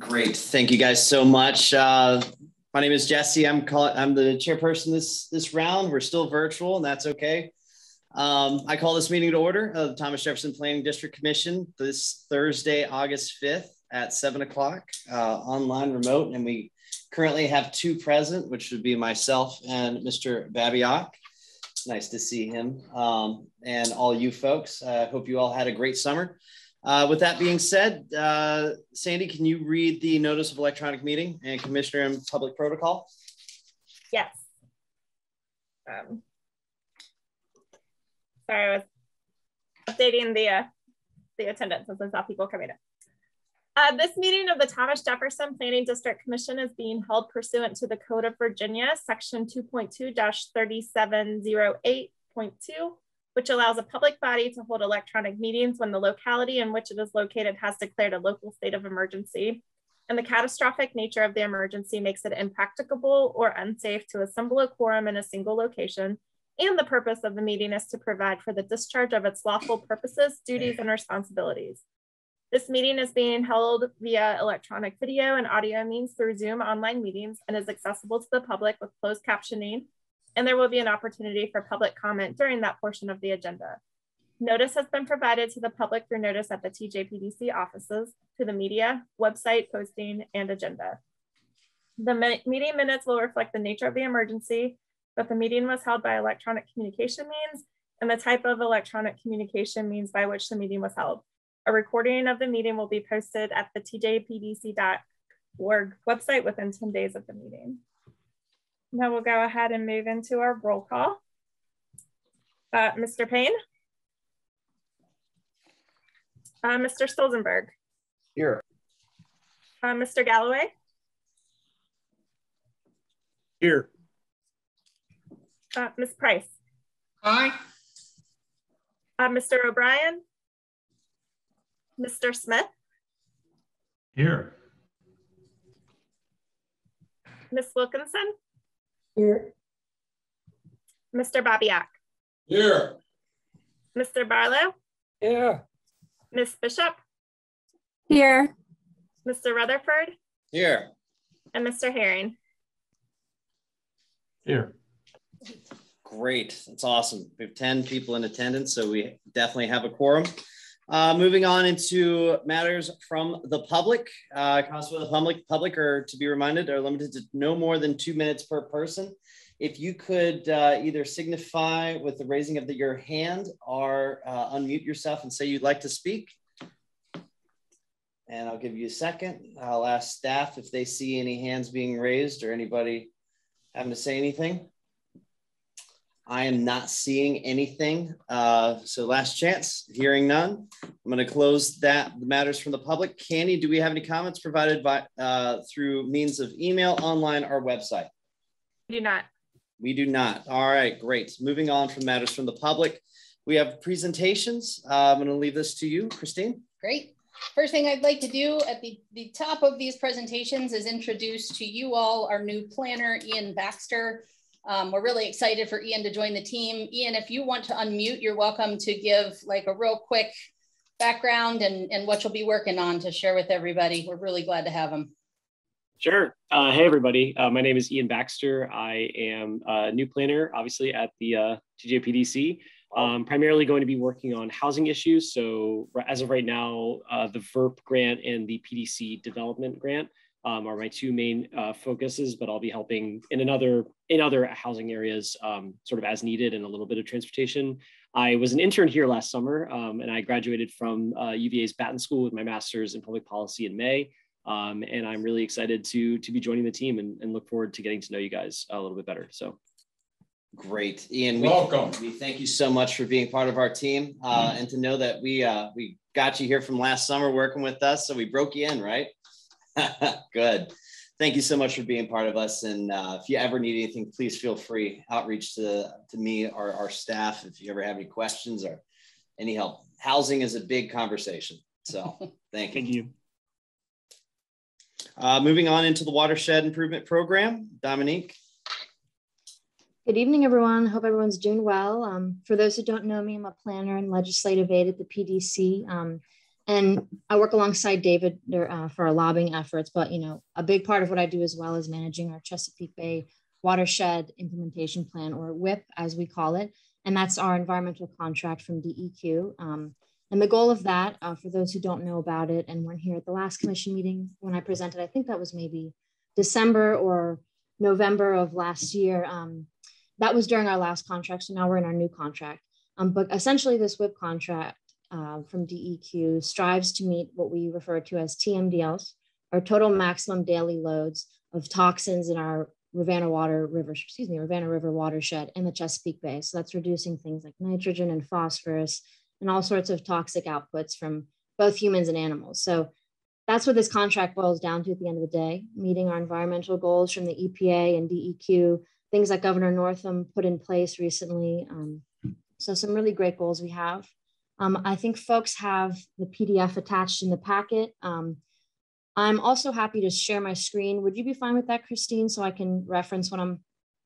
Great. Thank you guys so much. My name is Jesse. I'm the chairperson this round. We're still virtual, and that's okay. I call this meeting to order of the Thomas Jefferson Planning District Commission this Thursday, August 5th at 7 o'clock, online remote. And we currently have two present, which would be myself and Mr. Babiak. Nice to see him and all you folks. I hope you all had a great summer. With that being said, Sandy, can you read the notice of electronic meeting and commissioner and public protocol? Yes. Sorry, I was updating the attendance as I saw people coming in. This meeting of the Thomas Jefferson Planning District Commission is being held pursuant to the Code of Virginia, section 2.2-3708.2, which allows a public body to hold electronic meetings when the locality in which it is located has declared a local state of emergency, and the catastrophic nature of the emergency makes it impracticable or unsafe to assemble a quorum in a single location, and the purpose of the meeting is to provide for the discharge of its lawful purposes, duties, and responsibilities. This meeting is being held via electronic video and audio means through Zoom online meetings and is accessible to the public with closed captioning, and there will be an opportunity for public comment during that portion of the agenda. Notice has been provided to the public through notice at the TJPDC offices, to the media, website, posting, and agenda. The meeting minutes will reflect the nature of the emergency, but the meeting was held by electronic communication means and the type of electronic communication means by which the meeting was held. A recording of the meeting will be posted at the tjpdc.org website within 10 days of the meeting. Now we'll go ahead and move into our roll call. Mr. Payne? Mr. Stolzenberg? Here. Mr. Galloway? Here. Ms. Price? Aye. Mr. O'Brien? Mr. Smith? Here. Ms. Wilkinson? Here. Mr. Babiak? Here. Mr. Barlow? Yeah. Ms. Bishop? Here. Mr. Rutherford? Here. And Mr. Herring? Here. Great. That's awesome. We have 10 people in attendance, so we definitely have a quorum. Moving on into matters from the public. Comments from the public are, to be reminded, are limited to no more than 2 minutes per person. If you could either signify with the raising of your hand or unmute yourself and say you'd like to speak. And I'll give you a second. I'll ask staff if they see any hands being raised or anybody having to say anything. I am not seeing anything. So last chance, hearing none. I'm going to close the matters from the public. Candy, do we have any comments provided by through means of email, online, or website? We do not. We do not. All right, great. Moving on from matters from the public. We have presentations. I'm going to leave this to you, Christine. Great. First thing I'd like to do at the top of these presentations is introduce to you all our new planner, Ian Baxter. We're really excited for Ian to join the team. Ian, if you want to unmute, you're welcome to give like a real quick background and what you'll be working on to share with everybody. We're really glad to have him. Sure. Hey, everybody. My name is Ian Baxter. I am a new planner, obviously, at the TJPDC. Primarily going to be working on housing issues. So as of right now, the VERP grant and the PDC development grant are my two main focuses, but I'll be helping in other housing areas sort of as needed, and a little bit of transportation. I was an intern here last summer, and I graduated from UVA's Batten School with my master's in public policy in May. And I'm really excited to be joining the team and look forward to getting to know you guys a little bit better. So. Great, Ian. Welcome. We thank you so much for being part of our team, and to know that we got you here from last summer working with us, so we broke you in, right? Good. Thank you so much for being part of us. And if you ever need anything, please feel free. Outreach to me or our staff if you ever have any questions or any help. Housing is a big conversation, so thank you. Thank you. Moving on into the watershed improvement program, Dominique. Good evening, everyone. Hope everyone's doing well. For those who don't know me, I'm a planner and legislative aide at the PDC. And And I work alongside David for our lobbying efforts, but a big part of what I do as well is managing our Chesapeake Bay Watershed Implementation Plan, or WIP as we call it. And that's our environmental contract from DEQ. And the goal of that, for those who don't know about it and weren't here at the last commission meeting when I presented, I think that was maybe December or November of last year. That was during our last contract. So now we're in our new contract. But essentially this WIP contract from DEQ strives to meet what we refer to as TMDLs, or total maximum daily loads of toxins in our Rivanna River watershed and the Chesapeake Bay. So that's reducing things like nitrogen and phosphorus and all sorts of toxic outputs from both humans and animals. So that's what this contract boils down to at the end of the day, meeting our environmental goals from the EPA and DEQ, things that Governor Northam put in place recently. So some really great goals we have. I think folks have the PDF attached in the packet. I'm also happy to share my screen. Would you be fine with that, Christine, so I can reference what I'm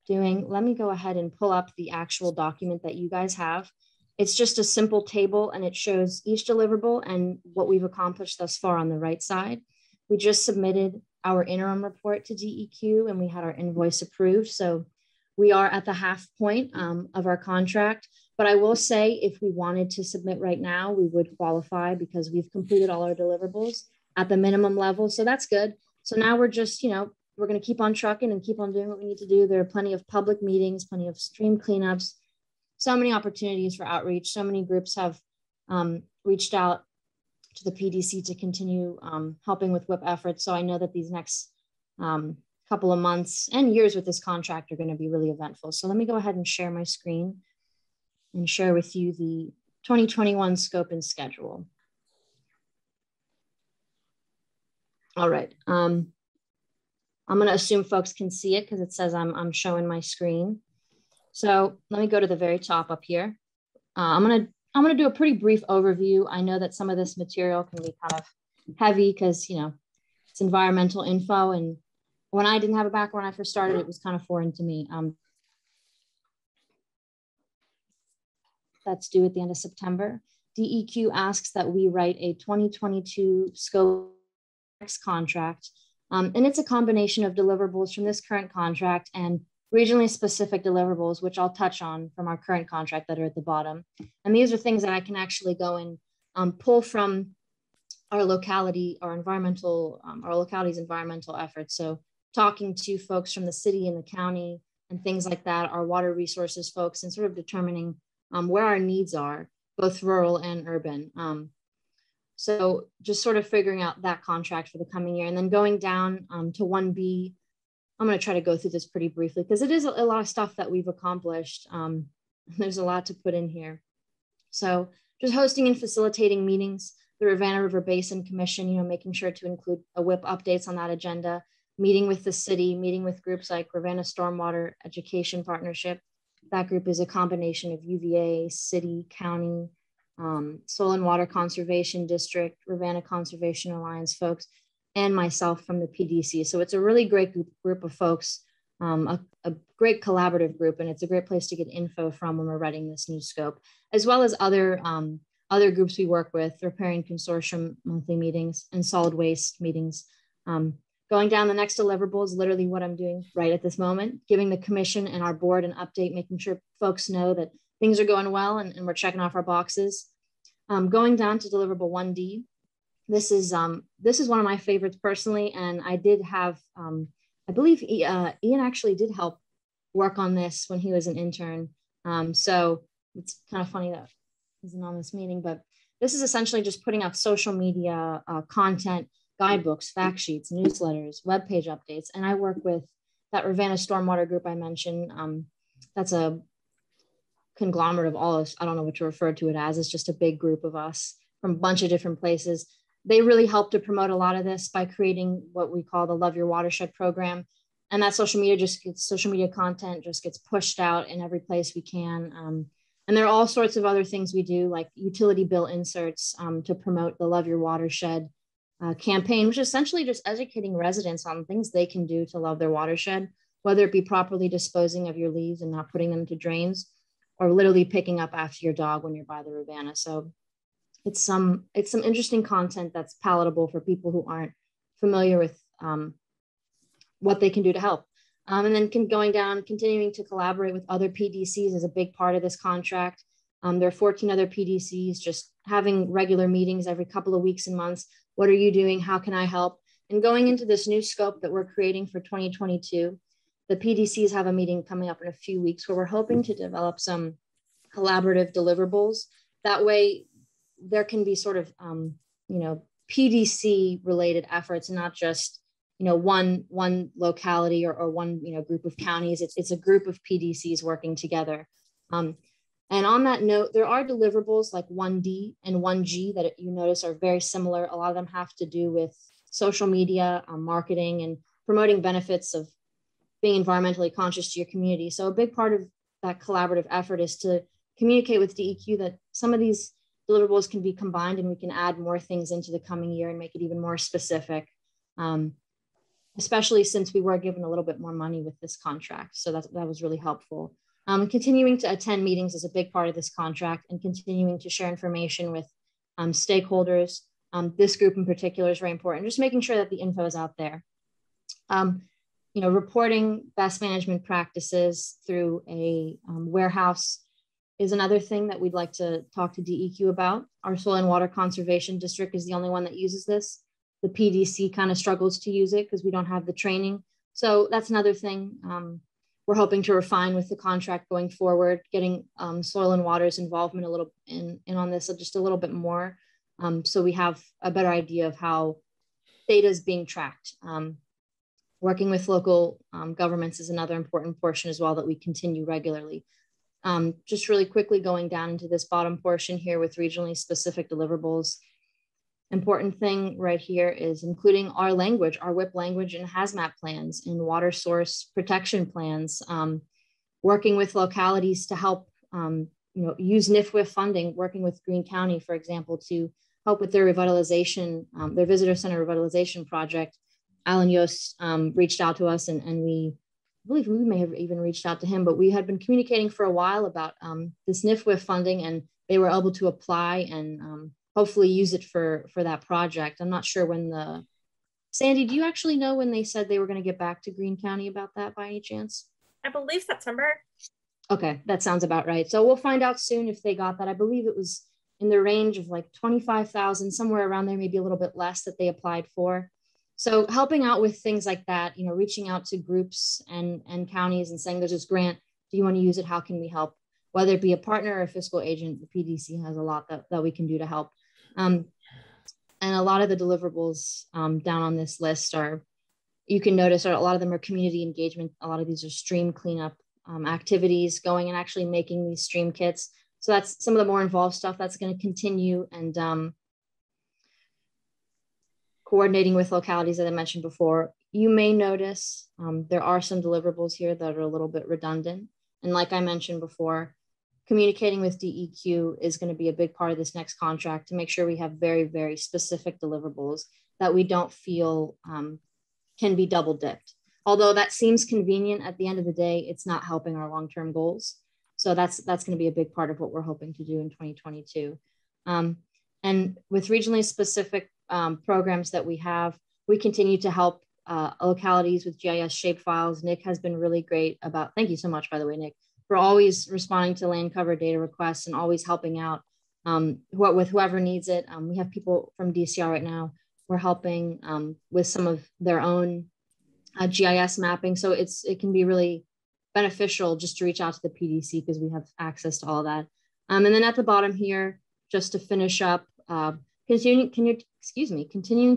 doing? Let me go ahead and pull up the actual document that you guys have. It's just a simple table and it shows each deliverable and what we've accomplished thus far on the right side. We just submitted our interim report to DEQ and we had our invoice approved. So we are at the half point of our contract. But I will say if we wanted to submit right now, we would qualify because we've completed all our deliverables at the minimum level. So that's good. So now we're just, we're going to keep on trucking and keep on doing what we need to do. There are plenty of public meetings, plenty of stream cleanups, so many opportunities for outreach. So many groups have reached out to the PDC to continue helping with WIP efforts. So I know that these next couple of months and years with this contract are going to be really eventful. So let me go ahead and share my screen and share with you the 2021 scope and schedule. All right. I'm going to assume folks can see it because it says I'm showing my screen. So let me go to the very top up here. I'm going to do a pretty brief overview. I know that some of this material can be kind of heavy because, it's environmental info. And when I didn't have a background when I first started, it was kind of foreign to me. That's due at the end of September. DEQ asks that we write a 2022 scope contract. And it's a combination of deliverables from this current contract and regionally specific deliverables, which I'll touch on from our current contract that are at the bottom. And these are things that I can actually go and pull from our locality, our locality's environmental efforts. So talking to folks from the city and the county and things like that, our water resources folks, and sort of determining where our needs are, both rural and urban. So just sort of figuring out that contract for the coming year and then going down to 1B. I'm going to try to go through this pretty briefly because it is a lot of stuff that we've accomplished. There's a lot to put in here. So just hosting and facilitating meetings, the Rivanna River Basin Commission, making sure to include a WIP updates on that agenda, meeting with the city, meeting with groups like Rivanna Stormwater Education Partnership. That group is a combination of UVA, city, county, Soil and Water Conservation District, Rivanna Conservation Alliance folks, and myself from the PDC. So it's a really great group of folks, a great collaborative group, and it's a great place to get info from when we're writing this new scope, as well as other groups we work with, Riparian Consortium monthly meetings and solid waste meetings. Going down the next deliverable is literally what I'm doing right at this moment, giving the commission and our board an update, making sure folks know that things are going well and we're checking off our boxes. Going down to deliverable 1D. This is one of my favorites personally, and I did have, I believe Ian actually did help work on this when he was an intern. So it's kind of funny that he's not on this meeting, but this is essentially just putting out social media content, guidebooks, fact sheets, newsletters, webpage updates. And I work with that Rivanna Stormwater group I mentioned. That's a conglomerate of all of us. I don't know what to refer to it as. It's just a big group of us from a bunch of different places. They really help to promote a lot of this by creating what we call the Love Your Watershed program. And that social media content just gets pushed out in every place we can. And there are all sorts of other things we do, like utility bill inserts to promote the Love Your Watershed campaign, which is essentially just educating residents on things they can do to love their watershed, whether it be properly disposing of your leaves and not putting them into drains, or literally picking up after your dog when you're by the Rivanna. So it's some interesting content that's palatable for people who aren't familiar with what they can do to help. And then continuing to collaborate with other PDCs is a big part of this contract. There are 14 other PDCs, just having regular meetings every couple of weeks and months. What are you doing? How can I help? And going into this new scope that we're creating for 2022, the PDCs have a meeting coming up in a few weeks where we're hoping to develop some collaborative deliverables. That way there can be sort of, PDC related efforts, and not just, one locality or one, group of counties. It's a group of PDCs working together. And on that note, there are deliverables like 1D and 1G that you notice are very similar. A lot of them have to do with social media, marketing, and promoting benefits of being environmentally conscious to your community. So a big part of that collaborative effort is to communicate with DEQ that some of these deliverables can be combined and we can add more things into the coming year and make it even more specific, especially since we were given a little bit more money with this contract. So that was really helpful. Continuing to attend meetings is a big part of this contract, and continuing to share information with stakeholders. This group in particular is very important, just making sure that the info is out there. Reporting best management practices through a warehouse is another thing that we'd like to talk to DEQ about. Our Soil and Water Conservation District is the only one that uses this. The PDC kind of struggles to use it because we don't have the training. So that's another thing we're hoping to refine with the contract going forward, getting Soil and Water's involvement a little in on this just a little bit more. So we have a better idea of how data is being tracked. Working with local governments is another important portion as well that we continue regularly. Just really quickly going down into this bottom portion here with regionally specific deliverables. Important thing right here is including our language, our WIP language and hazmat plans and water source protection plans, working with localities to help use NIFWIF funding, working with Greene County, for example, to help with their revitalization, their visitor center revitalization project. Alan Yost reached out to us, and I believe we may have even reached out to him, but we had been communicating for a while about this NIFWIF funding, and they were able to apply and hopefully use it for that project. I'm not sure when Sandy, do you actually know when they said they were going to get back to Greene County about that by any chance? I believe September. Okay, that sounds about right. So we'll find out soon if they got that. I believe it was in the range of like 25,000, somewhere around there, maybe a little bit less that they applied for. So helping out with things like that, reaching out to groups and counties and saying, there's this grant, do you want to use it? How can we help? Whether it be a partner or a fiscal agent, the PDC has a lot that we can do to help. And a lot of the deliverables down on this list you can notice a lot of them are community engagement. A lot of these are stream cleanup activities, going and actually making these stream kits. So that's some of the more involved stuff that's going to continue, and coordinating with localities that I mentioned before. You may notice there are some deliverables here that are a little bit redundant. And like I mentioned before, communicating with DEQ is going to be a big part of this next contract to make sure we have very, very specific deliverables that we don't feel can be double dipped. Although that seems convenient, at the end of the day, it's not helping our long-term goals. So that's going to be a big part of what we're hoping to do in 2022. And with regionally specific programs that we have, we continue to help localities with GIS shapefiles. Nick has been really great about, thank you so much, by the way, Nick, for always responding to land cover data requests and always helping out with whoever needs it. We have people from DCR right now. We're helping with some of their own GIS mapping. So it can be really beneficial just to reach out to the PDC because we have access to all of that. And then at the bottom here, just to finish up, continuing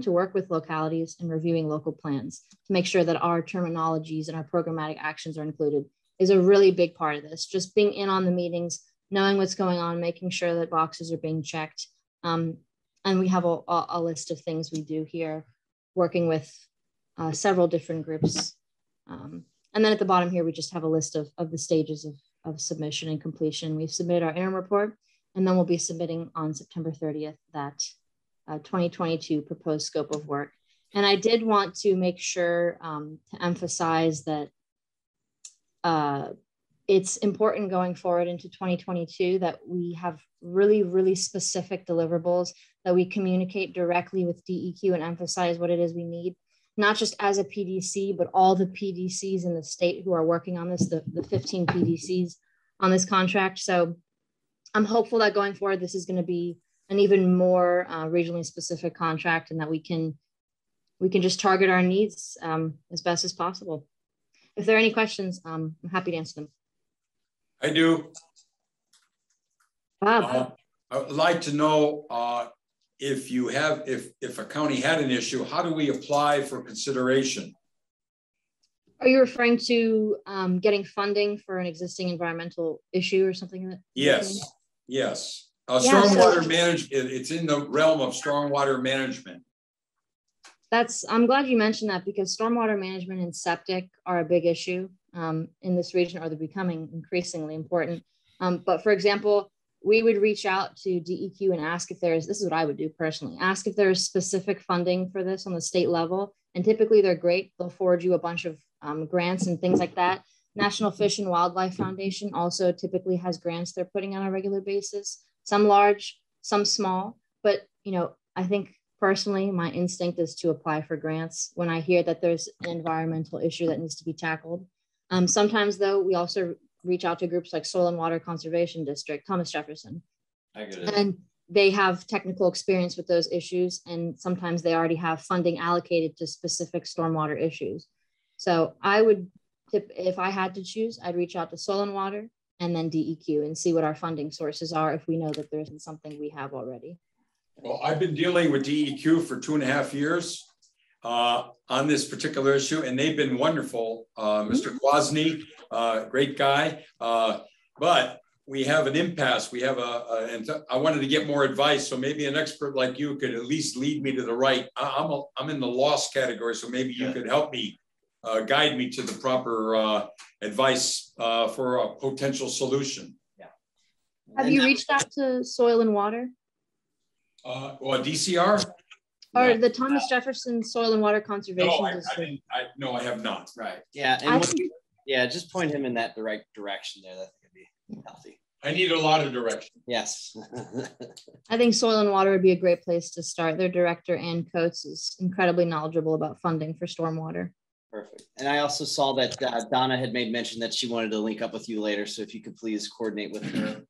to work with localities and reviewing local plans to make sure that our terminologies and our programmatic actions are included is a really big part of this. Just being in on the meetings, knowing what's going on, making sure that boxes are being checked. And we have a list of things we do here, working with several different groups. And then at the bottom here, we just have a list of the stages of submission and completion. We've submitted our interim report, and then we'll be submitting on September 30th that 2022 proposed scope of work. And I did want to make sure to emphasize that it's important going forward into 2022 that we have really, really specific deliverables, that we communicate directly with DEQ and emphasize what it is we need, not just as a PDC, but all the PDCs in the state who are working on this, the 15 PDCs on this contract. So I'm hopeful that going forward, this is going to be an even more regionally specific contract, and that we can just target our needs as best as possible. If there are any questions, I'm happy to answer them. I do. Bob. I would like to know if a county had an issue, how do we apply for consideration? Are you referring to getting funding for an existing environmental issue or something? Yes, yes. Stormwater management, it's in the realm of stormwater management. I'm glad you mentioned that, because stormwater management and septic are a big issue in this region, or they're becoming increasingly important. But for example, we would reach out to DEQ and ask if this is what I would do personally, ask if there's specific funding for this on the state level. And typically they're great. They'll forward you a bunch of grants and things like that. National Fish and Wildlife Foundation also typically has grants they're putting on a regular basis, some large, some small. But, I think personally, my instinct is to apply for grants when I hear that there's an environmental issue that needs to be tackled. Sometimes though, we also reach out to groups like Soil and Water Conservation District, Thomas Jefferson. And they have technical experience with those issues. And sometimes they already have funding allocated to specific stormwater issues. So I would, if I had to choose, I'd reach out to Soil and Water and then DEQ and see what our funding sources are if we know that there isn't something we have already. Well, I've been dealing with DEQ for 2.5 years on this particular issue, and they've been wonderful. Mr. Kwasny, great guy, but we have an impasse. We have and I wanted to get more advice, so maybe an expert like you could at least lead me to the right. I'm in the lost category, so maybe you could help me, guide me to the proper advice for a potential solution. Yeah. Have you reached out to Soil and Water? Well, DCR? Or the Thomas Jefferson Soil and Water Conservation District? No, I have not. Right. Yeah. And just point him in that the right direction there. That could be healthy. I need a lot of direction. Yes. I think Soil and Water would be a great place to start. Their director, Ann Coates, is incredibly knowledgeable about funding for stormwater. Perfect. And I also saw that Donna had made mention that she wanted to link up with you later. So if you could please coordinate with her.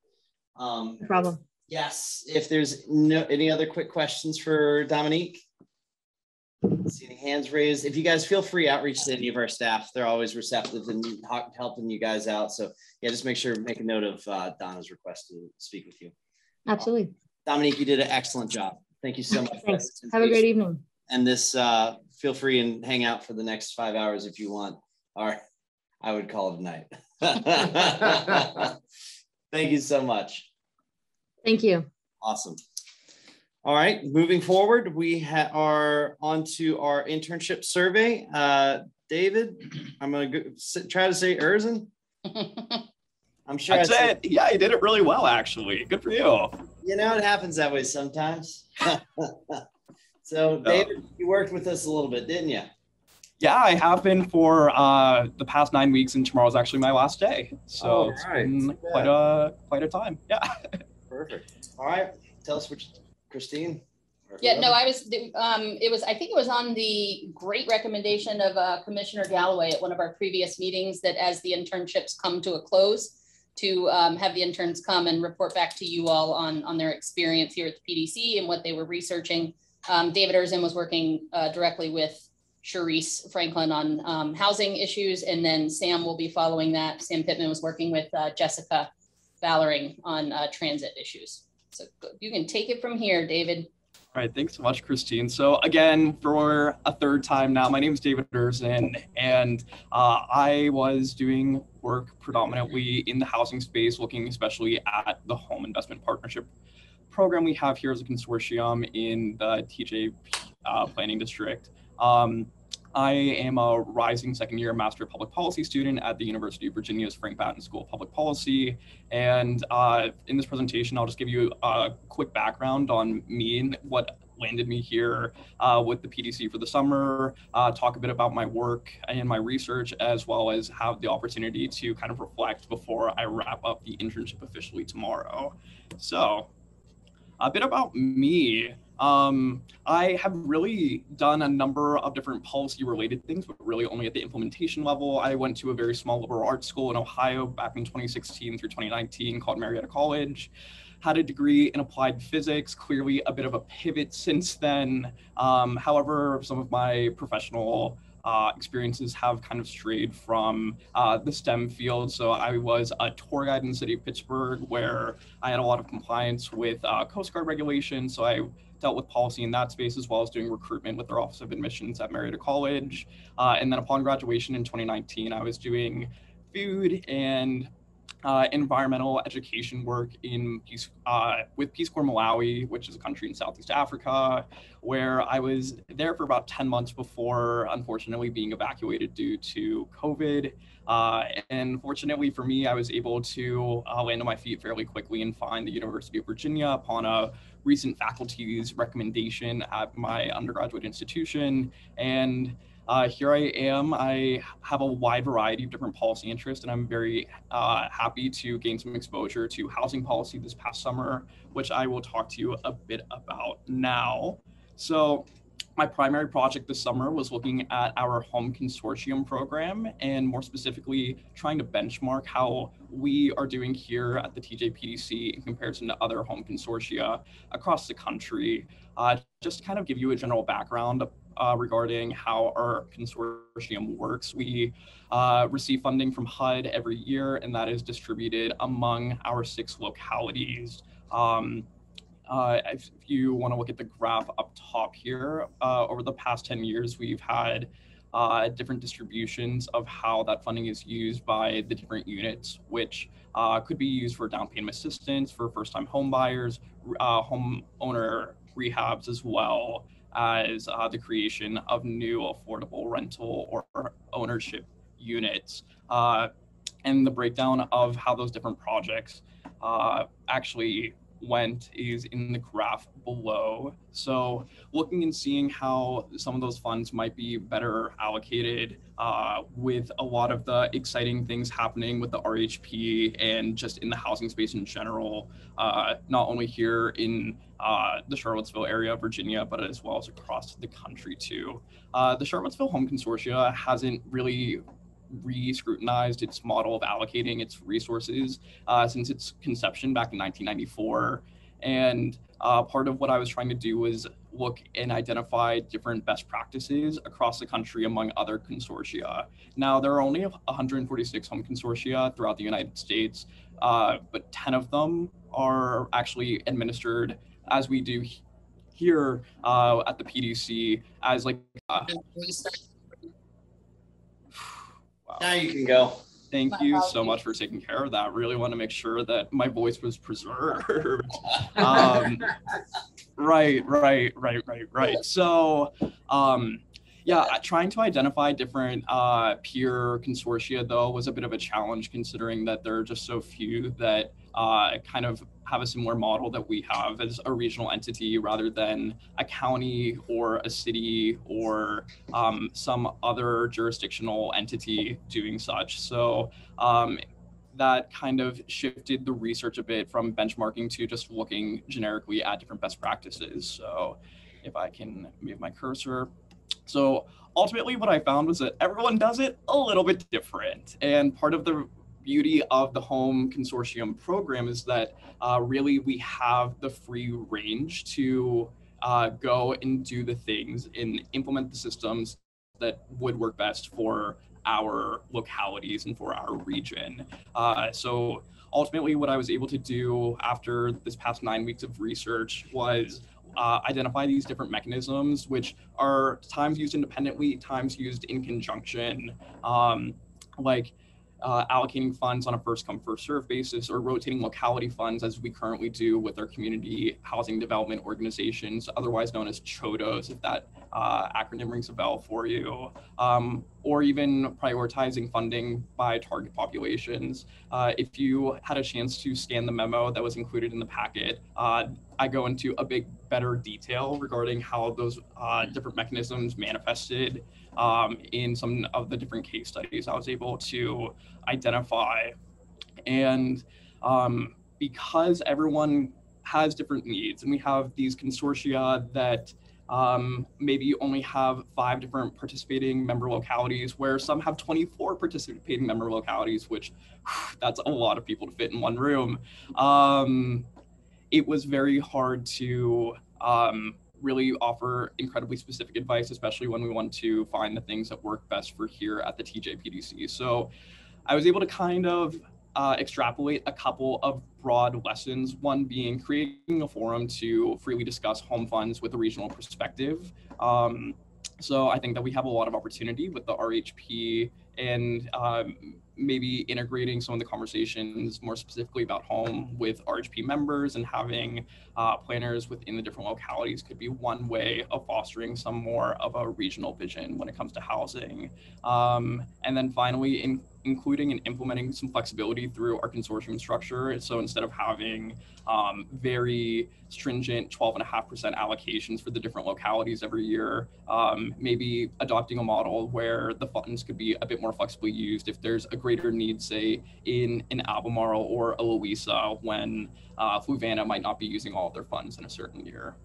No problem. Yes. If there's any other quick questions for Dominique. See any hands raised. If you guys feel free, outreach to any of our staff. They're always receptive and helping you guys out. So yeah, just make a note of Donna's request to speak with you. Absolutely. Dominique, you did an excellent job. Thank you so much. Thanks. Have a great evening. And this, feel free and hang out for the next 5 hours if you want. Or I would call it a night. Thank you so much. Thank you. Awesome. All right, moving forward, we are on to our internship survey. David, I'm going to try to say Erzen. I'm sure I'd say it. Yeah, you did it really well, actually. Good for you. You know, it happens that way sometimes. So, David, you worked with us a little bit, didn't you? Yeah, I have been for the past 9 weeks, and tomorrow's actually my last day. So it's been quite a time. Yeah. Perfect. All right. Tell us which, Christine. Yeah, no, I think it was on the great recommendation of Commissioner Galloway at one of our previous meetings that as the internships come to a close, to have the interns come and report back to you all on their experience here at the PDC and what they were researching. David Erzen was working directly with Charisse Franklin on housing issues, and then Sam will be following that. Sam Pittman was working with Jessica Valoring on transit issues. So you can take it from here, David. All right, thanks so much, Christine. So again, for a third time now, my name is David Erzen, and I was doing work predominantly in the housing space, looking especially at the Home Investment Partnership program we have here as a consortium in the TJ Planning District. I am a rising second-year Master of Public Policy student at the University of Virginia's Frank Batten School of Public Policy. And in this presentation, I'll just give you a quick background on me and what landed me here with the PDC for the summer, talk a bit about my work and my research, as well as have the opportunity to kind of reflect before I wrap up the internship officially tomorrow. So a bit about me. I have really done a number of different policy related things, but really only at the implementation level. I went to a very small liberal arts school in Ohio back in 2016 through 2019 called Marietta College. Had a degree in applied physics, clearly a bit of a pivot since then. However, some of my professional experiences have kind of strayed from the STEM field. So I was a tour guide in the city of Pittsburgh, where I had a lot of compliance with Coast Guard regulations. So I dealt with policy in that space, as well as doing recruitment with their Office of Admissions at Marietta College. And then upon graduation in 2019, I was doing food and environmental education work in with Peace Corps Malawi, which is a country in Southeast Africa, where I was there for about 10 months before, unfortunately, being evacuated due to COVID. And fortunately for me, I was able to land on my feet fairly quickly and find the University of Virginia upon a recent faculty's recommendation at my undergraduate institution. And here I am. I have a wide variety of different policy interests, and I'm very happy to gain some exposure to housing policy this past summer, which I will talk to you a bit about now. So my primary project this summer was looking at our home consortium program, and more specifically, trying to benchmark how we are doing here at the TJPDC in comparison to other home consortia across the country. Just to kind of give you a general background regarding how our consortium works. We receive funding from HUD every year, and that is distributed among our 6 localities. If you want to look at the graph up top here, over the past 10 years, we've had different distributions of how that funding is used by the different units, which could be used for down payment assistance for first-time home buyers, homeowner rehabs, as well as the creation of new affordable rental or ownership units. And the breakdown of how those different projects actually went is in the graph below. So looking and seeing how some of those funds might be better allocated with a lot of the exciting things happening with the RHP and just in the housing space in general, not only here in the Charlottesville area of Virginia, but as well as across the country too. The Charlottesville Home Consortia hasn't really re-scrutinized its model of allocating its resources since its conception back in 1994. And part of what I was trying to do was look and identify different best practices across the country among other consortia. Now, there are only 146 home consortia throughout the United States, but 10 of them are actually administered as we do here at the PDC as like Now you can go. Thank you so much for taking care of that. Really want to make sure that my voice was preserved. Right. So, yeah, trying to identify different peer consortia, though, was a bit of a challenge, considering that there are just so few that kind of have a similar model that we have as a regional entity rather than a county or a city or some other jurisdictional entity doing such. So that kind of shifted the research a bit from benchmarking to just looking generically at different best practices. So if I can move my cursor. So ultimately what I found was that everyone does it a little bit different. And part of the beauty of the home consortium program is that really we have the free range to go and do the things and implement the systems that would work best for our localities and for our region. So ultimately what I was able to do after this past 9 weeks of research was identify these different mechanisms, which are times used independently, times used in conjunction, like allocating funds on a first come first serve basis, or rotating locality funds as we currently do with our community housing development organizations, otherwise known as CHODOs, if that acronym rings a bell for you, or even prioritizing funding by target populations. If you had a chance to scan the memo that was included in the packet, I go into a bit better detail regarding how those different mechanisms manifested in some of the different case studies I was able to identify. And because everyone has different needs, and we have these consortia that maybe only have 5 different participating member localities, where some have 24 participating member localities, which that's a lot of people to fit in one room. It was very hard to really offer incredibly specific advice, especially when we want to find the things that work best for here at the TJPDC. So I was able to kind of extrapolate a couple of broad lessons, one being creating a forum to freely discuss home funds with a regional perspective. So I think that we have a lot of opportunity with the RHP and maybe integrating some of the conversations more specifically about home with RHP members, and having planners within the different localities could be one way of fostering some more of a regional vision when it comes to housing. And then finally, including and implementing some flexibility through our consortium structure. So instead of having very stringent 12.5% allocations for the different localities every year, maybe adopting a model where the funds could be a bit more flexibly used if there's a greater need, say, in an Albemarle or a Louisa, when Fluvanna might not be using all of their funds in a certain year.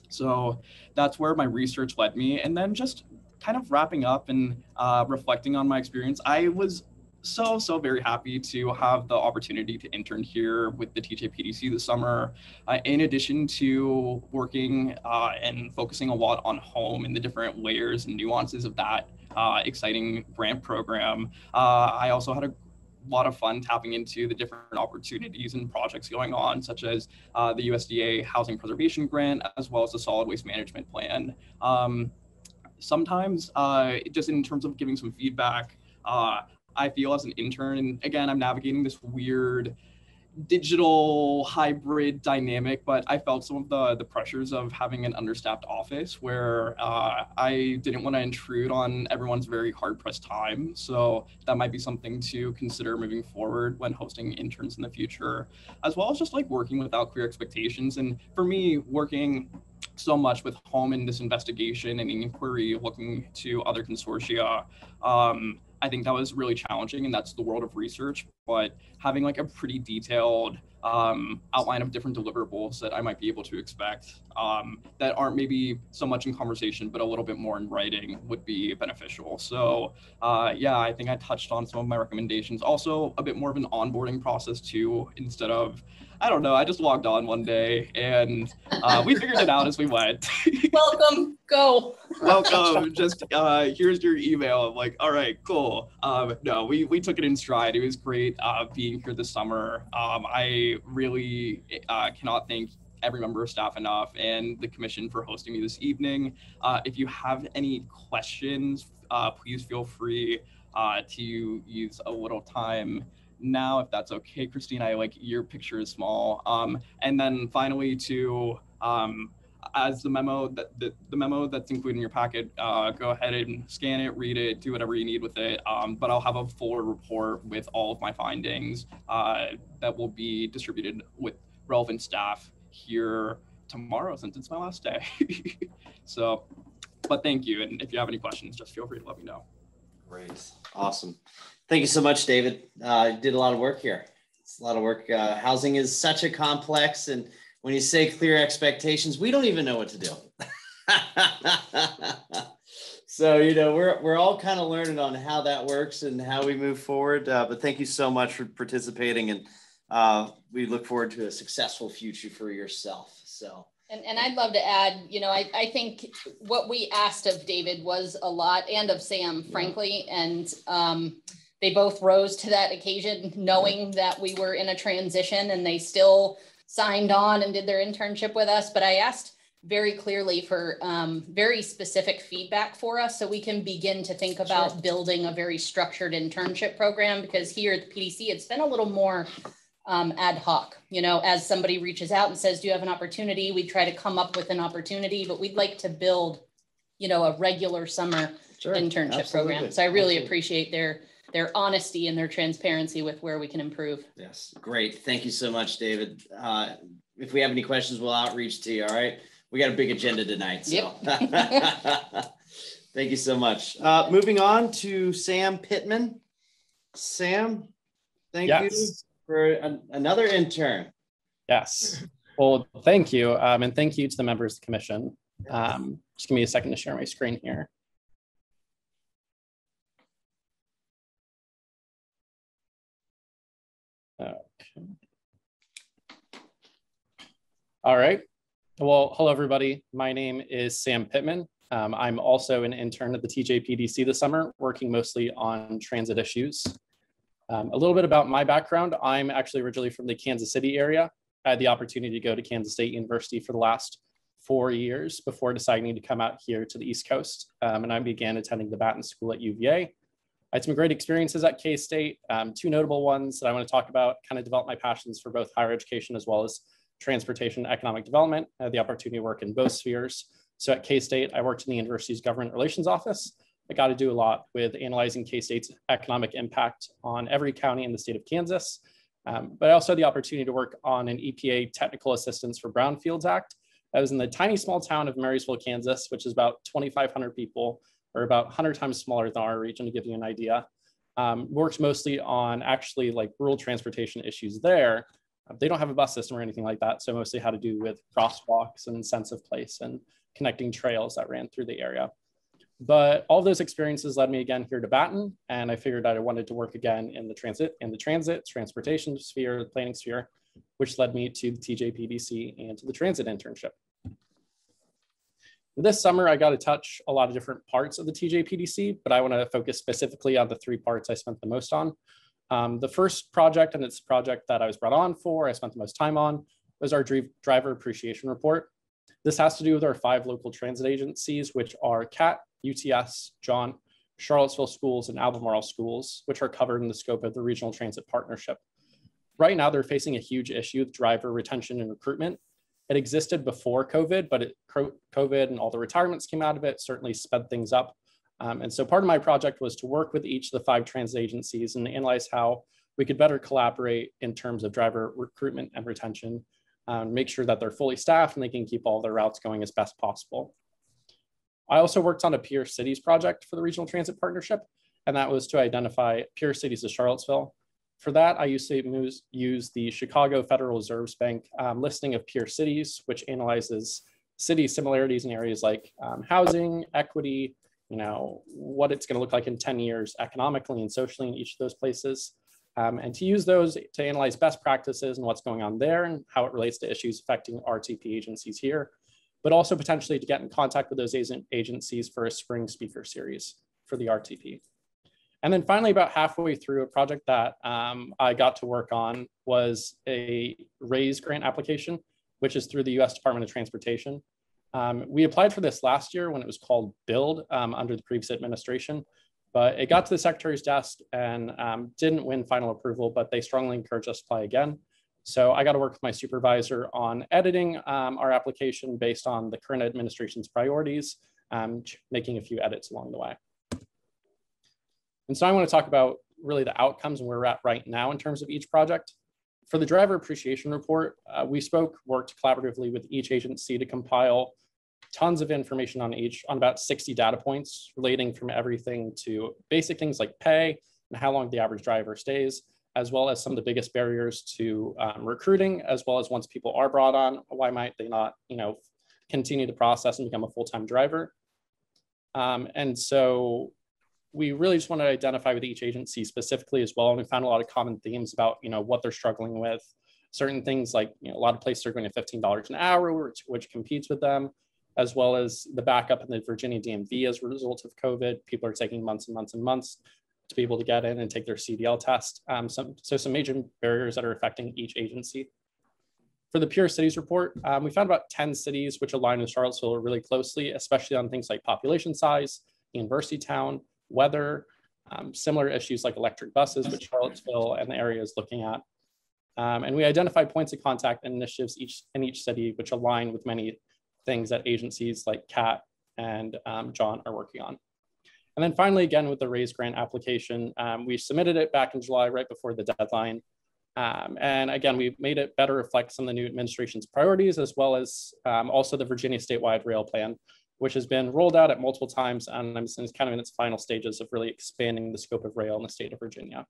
So that's where my research led me. And then just kind of wrapping up and reflecting on my experience, I was so very happy to have the opportunity to intern here with the TJPDC this summer. In addition to working and focusing a lot on home and the different layers and nuances of that exciting grant program, I also had a lot of fun tapping into the different opportunities and projects going on, such as the USDA Housing Preservation Grant, as well as the Solid Waste Management Plan. Sometimes, just in terms of giving some feedback, I feel as an intern, and again, I'm navigating this weird digital hybrid dynamic, but I felt some of the pressures of having an understaffed office where I didn't want to intrude on everyone's very hard-pressed time. So that might be something to consider moving forward when hosting interns in the future, as well as just like working without clear expectations. And for me, working so much with home in this investigation and inquiry, looking to other consortia, I think that was really challenging, and that's the world of research, but having like a pretty detailed outline of different deliverables that I might be able to expect that aren't maybe so much in conversation, but a little bit more in writing would be beneficial. So yeah, I think I touched on some of my recommendations. Also a bit more of an onboarding process too, instead of, I don't know, I just logged on one day and we figured it out as we went. Welcome, go. Welcome, just here's your email. I'm like, all right, cool. No, we took it in stride. It was great being here this summer. I really cannot thank every member of staff enough, and the commission for hosting me this evening. If you have any questions, please feel free to use a little time now, if that's okay, Christine. I like your picture is small. And then finally, to as the memo that's included in your packet, go ahead and scan it, read it, do whatever you need with it. But I'll have a fuller report with all of my findings that will be distributed with relevant staff here tomorrow, since it's my last day. So, but thank you. And if you have any questions, just feel free to let me know. Great. Awesome. Thank you so much, David. You did a lot of work here. It's a lot of work. Housing is such a complex, and when you say clear expectations, we don't even know what to do. So, you know, we're all kind of learning on how that works and how we move forward. But thank you so much for participating, and we look forward to a successful future for yourself. So. And I'd love to add, you know, I think what we asked of David was a lot, and of Sam, frankly, and they both rose to that occasion, knowing that we were in a transition, and they still signed on and did their internship with us. But I asked very clearly for very specific feedback for us, so we can begin to think about building a very structured internship program, because here at the PDC, it's been a little more ad hoc. You know, as somebody reaches out and says, do you have an opportunity? We try to come up with an opportunity, but we'd like to build a regular summer internship program. So I really appreciate their honesty and their transparency with where we can improve. Yes, great. Thank you so much, David. If we have any questions, we'll outreach to you. All right. We got a big agenda tonight. So yep. Thank you so much. Moving on to Sam Pittman. Sam, thank you for another intern. Yes. Well, thank you. And thank you to the members of the commission. Just give me a second to share my screen here. Okay. All right. Well, hello, everybody. My name is Sam Pittman. I'm also an intern at the TJPDC this summer, working mostly on transit issues. A little bit about my background. I'm actually originally from the Kansas City area. I had the opportunity to go to Kansas State University for the last 4 years before deciding to come out here to the East Coast. And I began attending the Batten School at UVA. I had some great experiences at K-State, 2 notable ones that I want to talk about, kind of develop my passions for both higher education as well as transportation and economic development. I had the opportunity to work in both spheres. So at K-State, I worked in the university's government relations office. I got to do a lot with analyzing K-State's economic impact on every county in the state of Kansas. But I also had the opportunity to work on an EPA technical assistance for Brownfields Act. I was in the tiny small town of Marysville, Kansas, which is about 2,500 people, or about 100 times smaller than our region, to give you an idea. Worked mostly on actually like rural transportation issues there. They don't have a bus system or anything like that, so mostly had to do with crosswalks and sense of place and connecting trails that ran through the area. But all of those experiences led me again here to Batten, and I figured that I wanted to work again in the transportation sphere, the planning sphere, which led me to the TJPDC and to the transit internship. This summer, I got to touch a lot of different parts of the TJPDC, but I want to focus specifically on the 3 parts I spent the most on. The first project, and it's a project that I was brought on for, I spent the most time on, was our driver appreciation report. This has to do with our 5 local transit agencies, which are CAT, UTS, Jaunt, Charlottesville Schools, and Albemarle Schools, which are covered in the scope of the Regional Transit Partnership. Right now, they're facing a huge issue with driver retention and recruitment. It existed before COVID, but COVID and all the retirements came out of it certainly sped things up. And so part of my project was to work with each of the 5 transit agencies and analyze how we could better collaborate in terms of driver recruitment and retention, make sure that they're fully staffed and they can keep all their routes going as best possible. I also worked on a peer cities project for the Regional Transit Partnership, and that was to identify peer cities of Charlottesville. For that, I used to use the Chicago Federal Reserve Bank listing of peer cities, which analyzes city similarities in areas like housing, equity, what it's going to look like in 10 years economically and socially in each of those places. And to use those to analyze best practices and what's going on there and how it relates to issues affecting RTP agencies here, but also potentially to get in contact with those agencies for a spring speaker series for the RTP. And then finally, about halfway through, a project that I got to work on was a RAISE grant application, which is through the US Department of Transportation. We applied for this last year when it was called BUILD under the previous administration, but it got to the secretary's desk and didn't win final approval, but they strongly encouraged us to apply again. So I got to work with my supervisor on editing our application based on the current administration's priorities, making a few edits along the way. And so I want to talk about really the outcomes and where we're at right now in terms of each project. For the driver appreciation report, we worked collaboratively with each agency to compile tons of information on about 60 data points relating from everything to basic things like pay and how long the average driver stays, as well as some of the biggest barriers to recruiting, as well as once people are brought on, why might they not, continue the process and become a full-time driver? And so we really just want to identify with each agency specifically as well. And we found a lot of common themes about, what they're struggling with. Certain things like, a lot of places are going to $15 an hour, which competes with them, as well as the backup in the Virginia DMV as a result of COVID. People are taking months and months and months to be able to get in and take their CDL test. So some major barriers that are affecting each agency. For the Pure Cities report, we found about 10 cities which align with Charlottesville really closely, especially on things like population size, university town, weather, similar issues like electric buses, which Charlottesville and the area is looking at. And we identified points of contact and initiatives in each city, which align with many things that agencies like CAT and John are working on. And then finally, again, with the RAISE grant application, we submitted it back in July, right before the deadline. And again, we made it better reflect some of the new administration's priorities, as well as also the Virginia statewide rail plan, which has been rolled out at multiple times and it's kind of in its final stages of really expanding the scope of rail in the state of Virginia.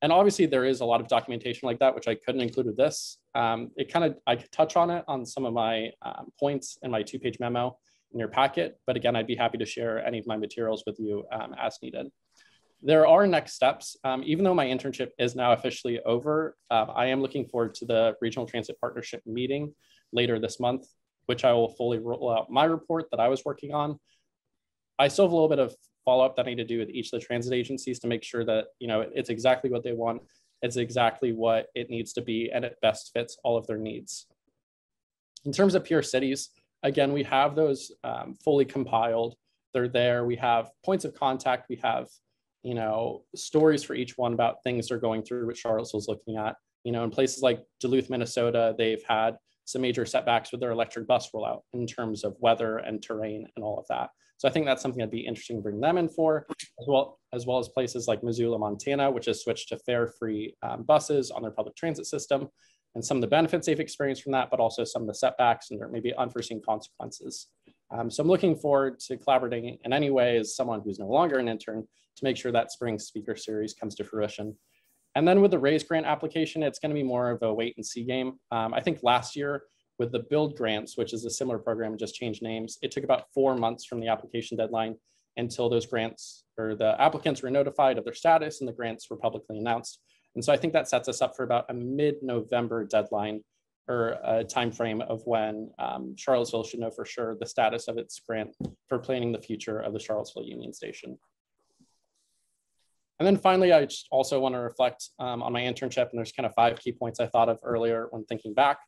And obviously there is a lot of documentation like that, which I couldn't include with this. I could touch on it on some of my points in my 2-page memo in your packet, but again, I'd be happy to share any of my materials with you as needed. There are next steps. Even though my internship is now officially over, I am looking forward to the Regional Transit Partnership meeting later this month, which I will fully roll out my report that I was working on. I still have a little bit of follow-up that I need to do with each of the transit agencies to make sure that it's exactly what they want, it's exactly what it needs to be, and it best fits all of their needs. In terms of peer cities, again, we have those fully compiled. They're there. We have points of contact. We have stories for each one about things they're going through, which Charlottesville's looking at. In places like Duluth, Minnesota, they've had some major setbacks with their electric bus rollout in terms of weather and terrain and all of that. So I think that's something that'd be interesting to bring them in for, as well as places like Missoula, Montana, which has switched to fare-free buses on their public transit system, and some of the benefits they've experienced from that, but also some of the setbacks and there may be unforeseen consequences. So I'm looking forward to collaborating in any way as someone who's no longer an intern to make sure that spring speaker series comes to fruition. And then with the RAISE grant application, it's going to be more of a wait and see game. I think last year with the Build grants, which is a similar program, just changed names, it took about 4 months from the application deadline until those grants or the applicants were notified of their status and the grants were publicly announced. And so I think that sets us up for about a mid-November deadline or a time frame of when Charlottesville should know for sure the status of its grant for planning the future of the Charlottesville Union Station. And then finally, I just also want to reflect on my internship, and there's kind of 5 key points I thought of earlier when thinking back.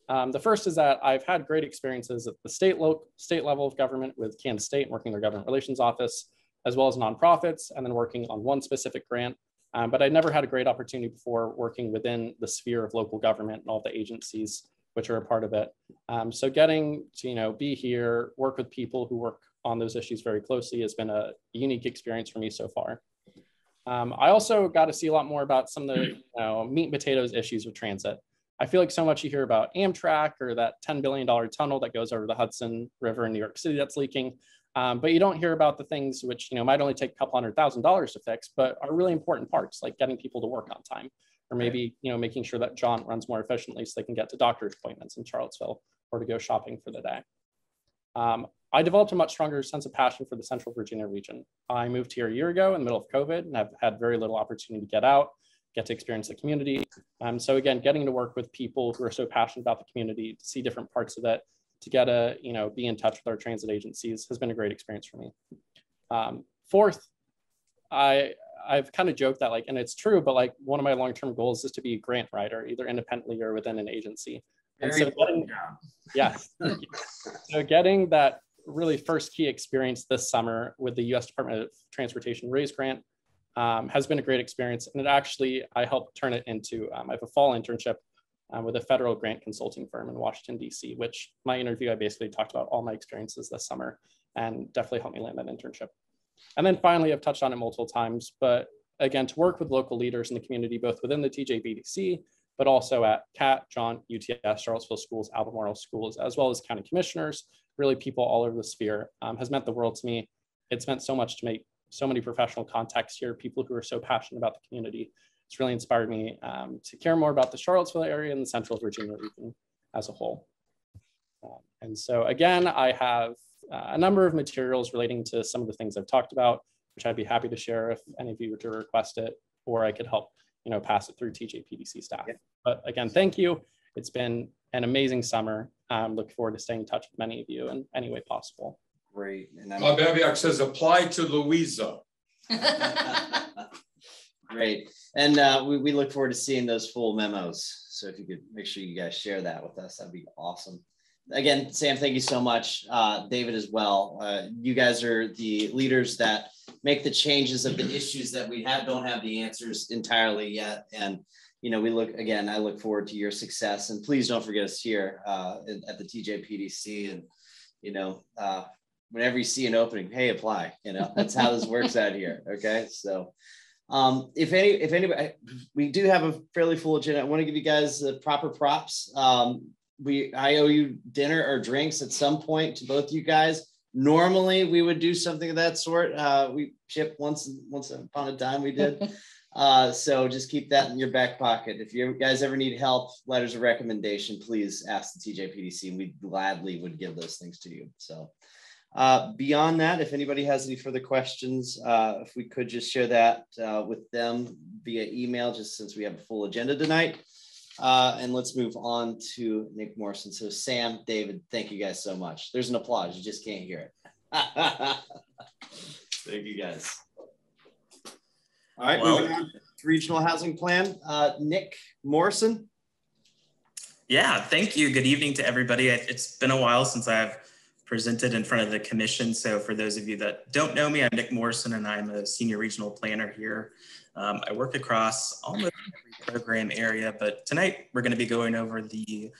The first is that I've had great experiences at the state level of government with Kansas State, working their government relations office, as well as nonprofits, and then working on one specific grant. But I never had a great opportunity before working within the sphere of local government and all the agencies which are a part of it. So getting to be here, work with people who work on those issues very closely has been a unique experience for me so far. I also got to see a lot more about some of the meat and potatoes issues with transit. I feel like so much you hear about Amtrak or that $10 billion tunnel that goes over the Hudson River in New York City that's leaking, but you don't hear about the things which might only take a couple $100,000 to fix, but are really important parts, like getting people to work on time, or maybe making sure that Jaunt runs more efficiently so they can get to doctor's appointments in Charlottesville or to go shopping for the day. I developed a much stronger sense of passion for the Central Virginia region. I moved here a year ago in the middle of COVID, and I've had very little opportunity to get out, get to experience the community. So again, getting to work with people who are so passionate about the community, to see different parts of it, to get to be in touch with our transit agencies has been a great experience for me. Fourth, I've kind of joked that and it's true, but one of my long-term goals is to be a grant writer, either independently or within an agency. And so getting that really first key experience this summer with the U.S. Department of Transportation RAISE grant has been a great experience. And I helped turn it into, I have a fall internship with a federal grant consulting firm in Washington, D.C., which my interview, I basically talked about all my experiences this summer and definitely helped me land that internship. And then finally, I've touched on it multiple times, but again, to work with local leaders in the community, both within the TJPDC, but also at CAT, Jaunt, UTS, Charlottesville Schools, Albemarle Schools, as well as county commissioners, really people all over the sphere, has meant the world to me. It's meant so much to make so many professional contacts here, people who are so passionate about the community. It's really inspired me to care more about the Charlottesville area and the Central Virginia region as a whole. And so again, I have a number of materials relating to some of the things I've talked about, which I'd be happy to share if any of you were to request it, or I could help pass it through TJPDC staff. Yeah. But again, thank you. It's been an amazing summer. Look forward to staying in touch with many of you in any way possible. Great. And Bob Babiak says, apply to Louisa. Great. And we look forward to seeing those full memos. So if you could make sure you guys share that with us, that'd be awesome. Again, Sam, thank you so much. David as well. You guys are the leaders that make the changes of the issues that we don't have the answers entirely yet. And, I look forward to your success, and please don't forget us here at the TJPDC. And, you know, whenever you see an opening, hey, apply, you know, that's how this works out here. Okay. So if anybody, we do have a fairly full agenda. I want to give you guys the proper props. I owe you dinner or drinks at some point to both you guys. Normally we would do something of that sort. We shipped once upon a time we did. So just keep that in your back pocket. If you guys ever need help, letters of recommendation, please ask the TJPDC and we gladly would give those things to you. So beyond that, if anybody has any further questions, if we could just share that with them via email, just since we have a full agenda tonight. And let's move on to Nick Morrison. So Sam, David, thank you guys so much. There's an applause, you just can't hear it. Thank you guys. All right, moving on to regional housing plan. Nick Morrison. Yeah, thank you. Good evening to everybody. It's been a while since I've presented in front of the commission. So for those of you that don't know me, I'm Nick Morrison and I'm a senior regional planner here. I work across almost every program area, but tonight we're going to be going over the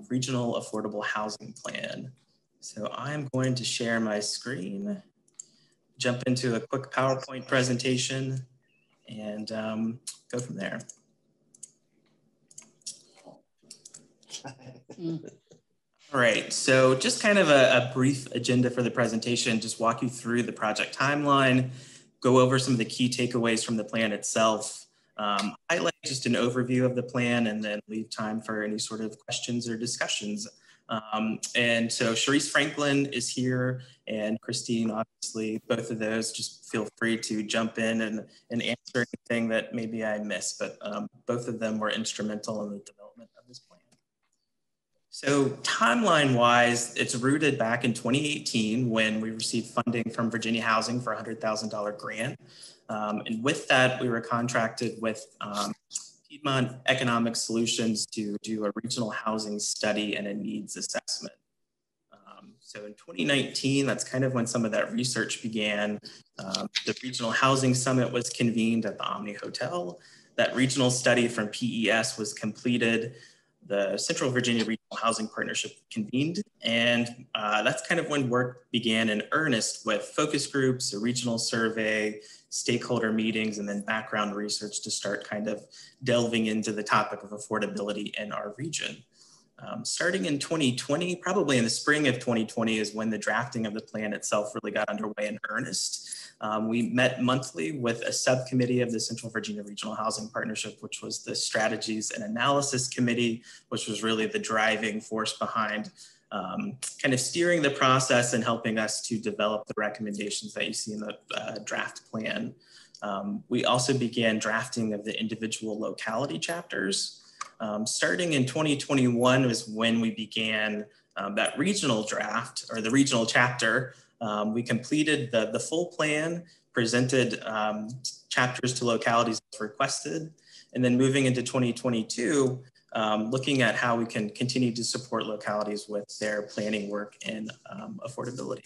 regional affordable housing plan. So I'm going to share my screen, jump into a quick PowerPoint presentation, and go from there. All right, so just kind of a brief agenda for the presentation, just walk you through the project timeline, go over some of the key takeaways from the plan itself, highlight just an overview of the plan, and then leave time for any sort of questions or discussions. And so Sharice Franklin is here, and Christine, obviously, both of those, just feel free to jump in and answer anything that maybe I missed, but both of them were instrumental in the development of this plan. So timeline-wise, it's rooted back in 2018 when we received funding from Virginia Housing for a $100,000 grant. And with that, we were contracted with Piedmont Economic Solutions to do a regional housing study and a needs assessment. So in 2019, that's kind of when some of that research began. The Regional Housing Summit was convened at the Omni Hotel. That regional study from PES was completed. The Central Virginia Regional Housing Partnership convened, and that's kind of when work began in earnest with focus groups, a regional survey, stakeholder meetings, and then background research to start kind of delving into the topic of affordability in our region. Starting in 2020, probably in the spring of 2020 is when the drafting of the plan itself really got underway in earnest. We met monthly with a subcommittee of the Central Virginia Regional Housing Partnership, which was the Strategies and Analysis Committee, which was really the driving force behind kind of steering the process and helping us to develop the recommendations that you see in the draft plan. We also began drafting of the individual locality chapters. Starting in 2021 was when we began that regional draft or the regional chapter. We completed the full plan, presented chapters to localities as requested, and then moving into 2022, looking at how we can continue to support localities with their planning work and affordability.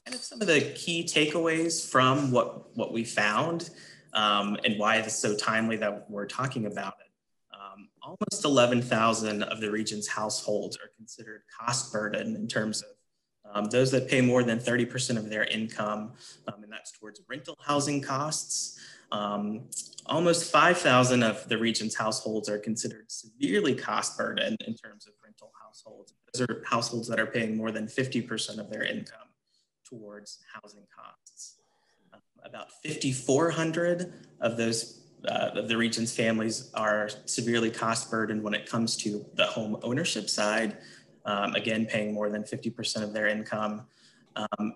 Kind of some of the key takeaways from what we found and why it's so timely that we're talking about it. Almost 11,000 of the region's households are considered cost burden in terms of those that pay more than 30% of their income, and that's towards rental housing costs. Almost 5,000 of the region's households are considered severely cost burden in terms of rental households. Those are households that are paying more than 50% of their income towards housing costs. About 5,400 of those the region's families are severely cost burdened when it comes to the home ownership side, again, paying more than 50% of their income.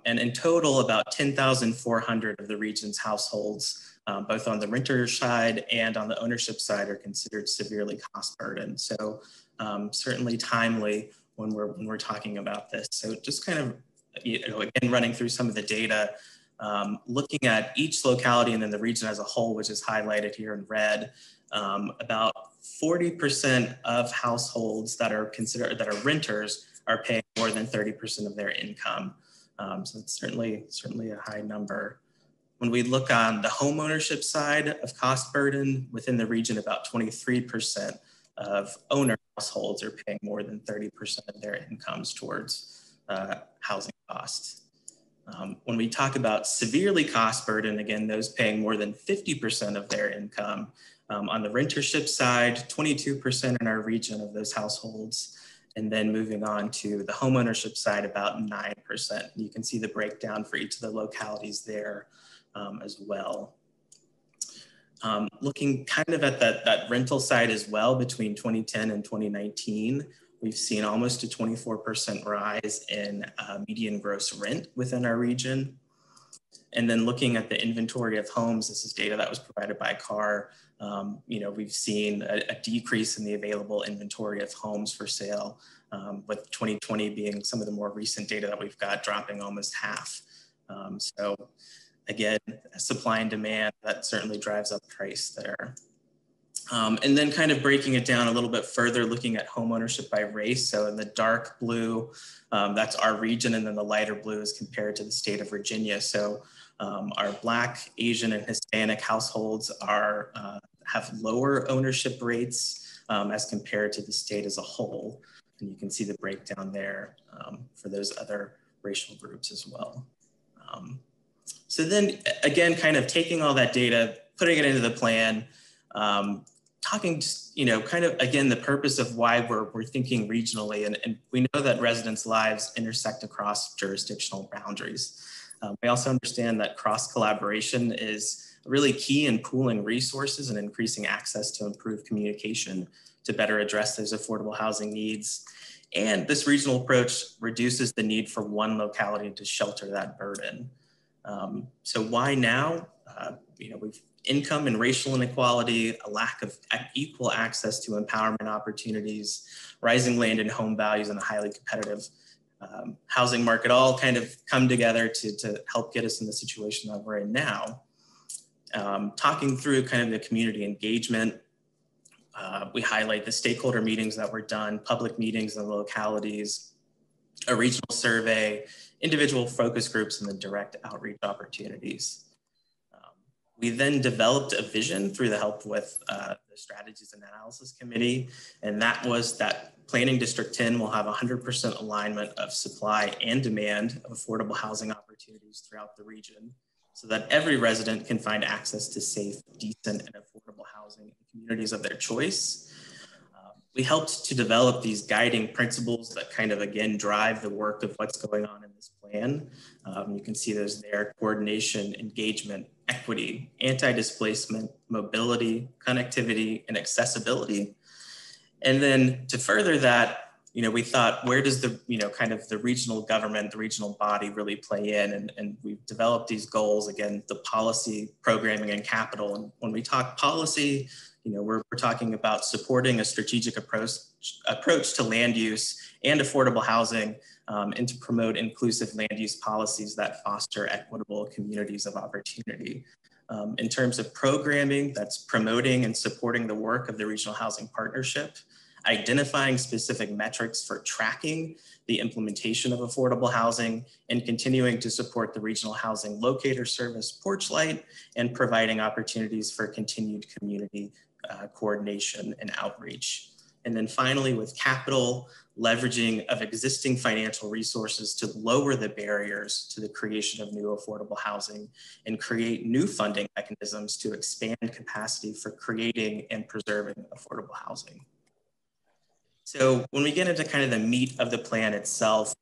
And in total, about 10,400 of the region's households, both on the renter side and on the ownership side, are considered severely cost burdened. So certainly timely when we're talking about this. So just kind of, again, running through some of the data, looking at each locality and then the region as a whole, which is highlighted here in red, about 40% of households that are renters are paying more than 30% of their income. So it's certainly a high number. When we look on the home ownership side of cost burden within the region, about 23% of owners households are paying more than 30% of their incomes towards housing costs. When we talk about severely cost burden, again, those paying more than 50% of their income. On the rentership side, 22% in our region of those households. And then moving on to the homeownership side, about 9%. You can see the breakdown for each of the localities there as well. Looking kind of at that rental side as well, between 2010 and 2019, we've seen almost a 24% rise in median gross rent within our region. And then looking at the inventory of homes, this is data that was provided by CAR. We've seen a decrease in the available inventory of homes for sale, with 2020 being some of the more recent data that we've got, dropping almost half. So again, supply and demand, that certainly drives up price there. And then kind of breaking it down a little bit further, looking at homeownership by race. So in the dark blue, that's our region, and then the lighter blue is compared to the state of Virginia. So our Black, Asian, and Hispanic households have lower ownership rates as compared to the state as a whole. And you can see the breakdown there for those other racial groups as well. So then again, kind of taking all that data, putting it into the plan, talking just, kind of, again, the purpose of why we're thinking regionally. And we know that residents' lives intersect across jurisdictional boundaries. We also understand that cross-collaboration is really key in pooling resources and increasing access to improve communication to better address those affordable housing needs. And this regional approach reduces the need for one locality to shelter that burden. So why now? We've income and racial inequality, a lack of equal access to empowerment opportunities, rising land and home values, and a highly competitive housing market all kind of come together to help get us in the situation that we're in now. Talking through kind of the community engagement, we highlight the stakeholder meetings that were done, public meetings in the localities, a regional survey, individual focus groups, and the direct outreach opportunities. We then developed a vision through the help with the Strategies and Analysis Committee, and that was that Planning District 10 will have 100% alignment of supply and demand of affordable housing opportunities throughout the region, so that every resident can find access to safe, decent, and affordable housing in communities of their choice. We helped to develop these guiding principles that kind of, again, drive the work of what's going on in this plan. You can see those there: coordination, engagement, equity, anti-displacement, mobility, connectivity, and accessibility. And then to further that, we thought, where does the, kind of the regional government, the regional body really play in? And we've developed these goals, again, the policy, programming, and capital. And when we talk policy, we're talking about supporting a strategic approach to land use and affordable housing, and to promote inclusive land use policies that foster equitable communities of opportunity. In terms of programming, that's promoting and supporting the work of the Regional Housing Partnership, identifying specific metrics for tracking the implementation of affordable housing, and continuing to support the Regional Housing Locator Service, Porchlight, and providing opportunities for continued community coordination and outreach. And then finally, with capital, leveraging of existing financial resources to lower the barriers to the creation of new affordable housing and create new funding mechanisms to expand capacity for creating and preserving affordable housing. So when we get into kind of the meat of the plan itself,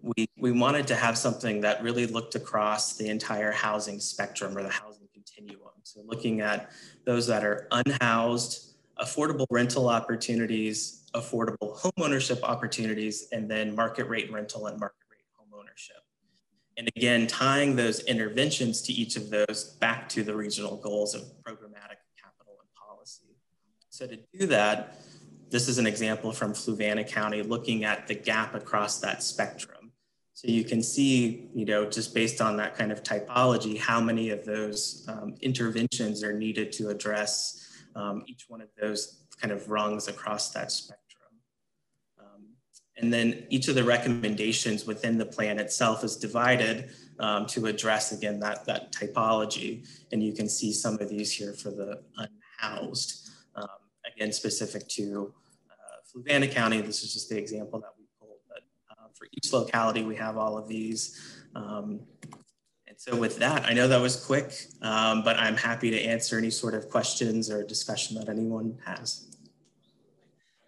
we wanted to have something that really looked across the entire housing spectrum, or the housing continuum. So looking at those that are unhoused, affordable rental opportunities, affordable homeownership opportunities, and then market rate rental and market rate homeownership. And again, tying those interventions to each of those back to the regional goals of programmatic, capital, and policy. So to do that, this is an example from Fluvanna County looking at the gap across that spectrum. So you can see, just based on that kind of typology, how many of those interventions are needed to address each one of those kind of rungs across that spectrum. And then each of the recommendations within the plan itself is divided to address, again, that typology. And you can see some of these here for the unhoused, again, specific to Fluvanna County. This is just the example that we pulled, but for each locality, we have all of these. And so with that, I know that was quick, but I'm happy to answer any sort of questions or discussion that anyone has.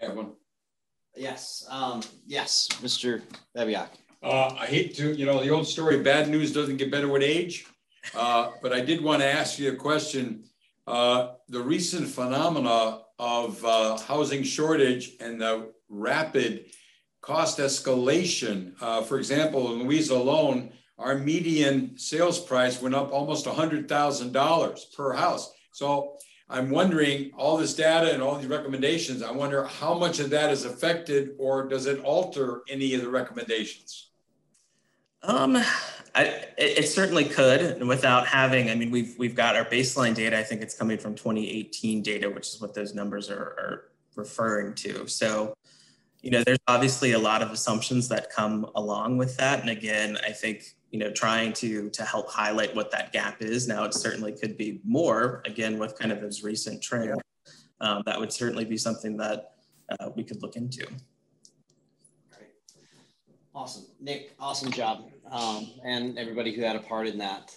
I have one. Yes, yes, Mr. Babiak. I hate to, the old story, bad news doesn't get better with age. But I did want to ask you a question. The recent phenomena of housing shortage and the rapid cost escalation. For example, in Louisa alone, our median sales price went up almost $100,000 per house. So I'm wondering, all this data and all these recommendations, I wonder how much of that is affected, or does it alter any of the recommendations? It certainly could, and without having, I mean, we've got our baseline data. I think it's coming from 2018 data, which is what those numbers are referring to. So, there's obviously a lot of assumptions that come along with that. And again, I think, trying to help highlight what that gap is. Now, it certainly could be more, again, with kind of those recent trends. That would certainly be something that we could look into. Great. Awesome. Nick, awesome job. And everybody who had a part in that.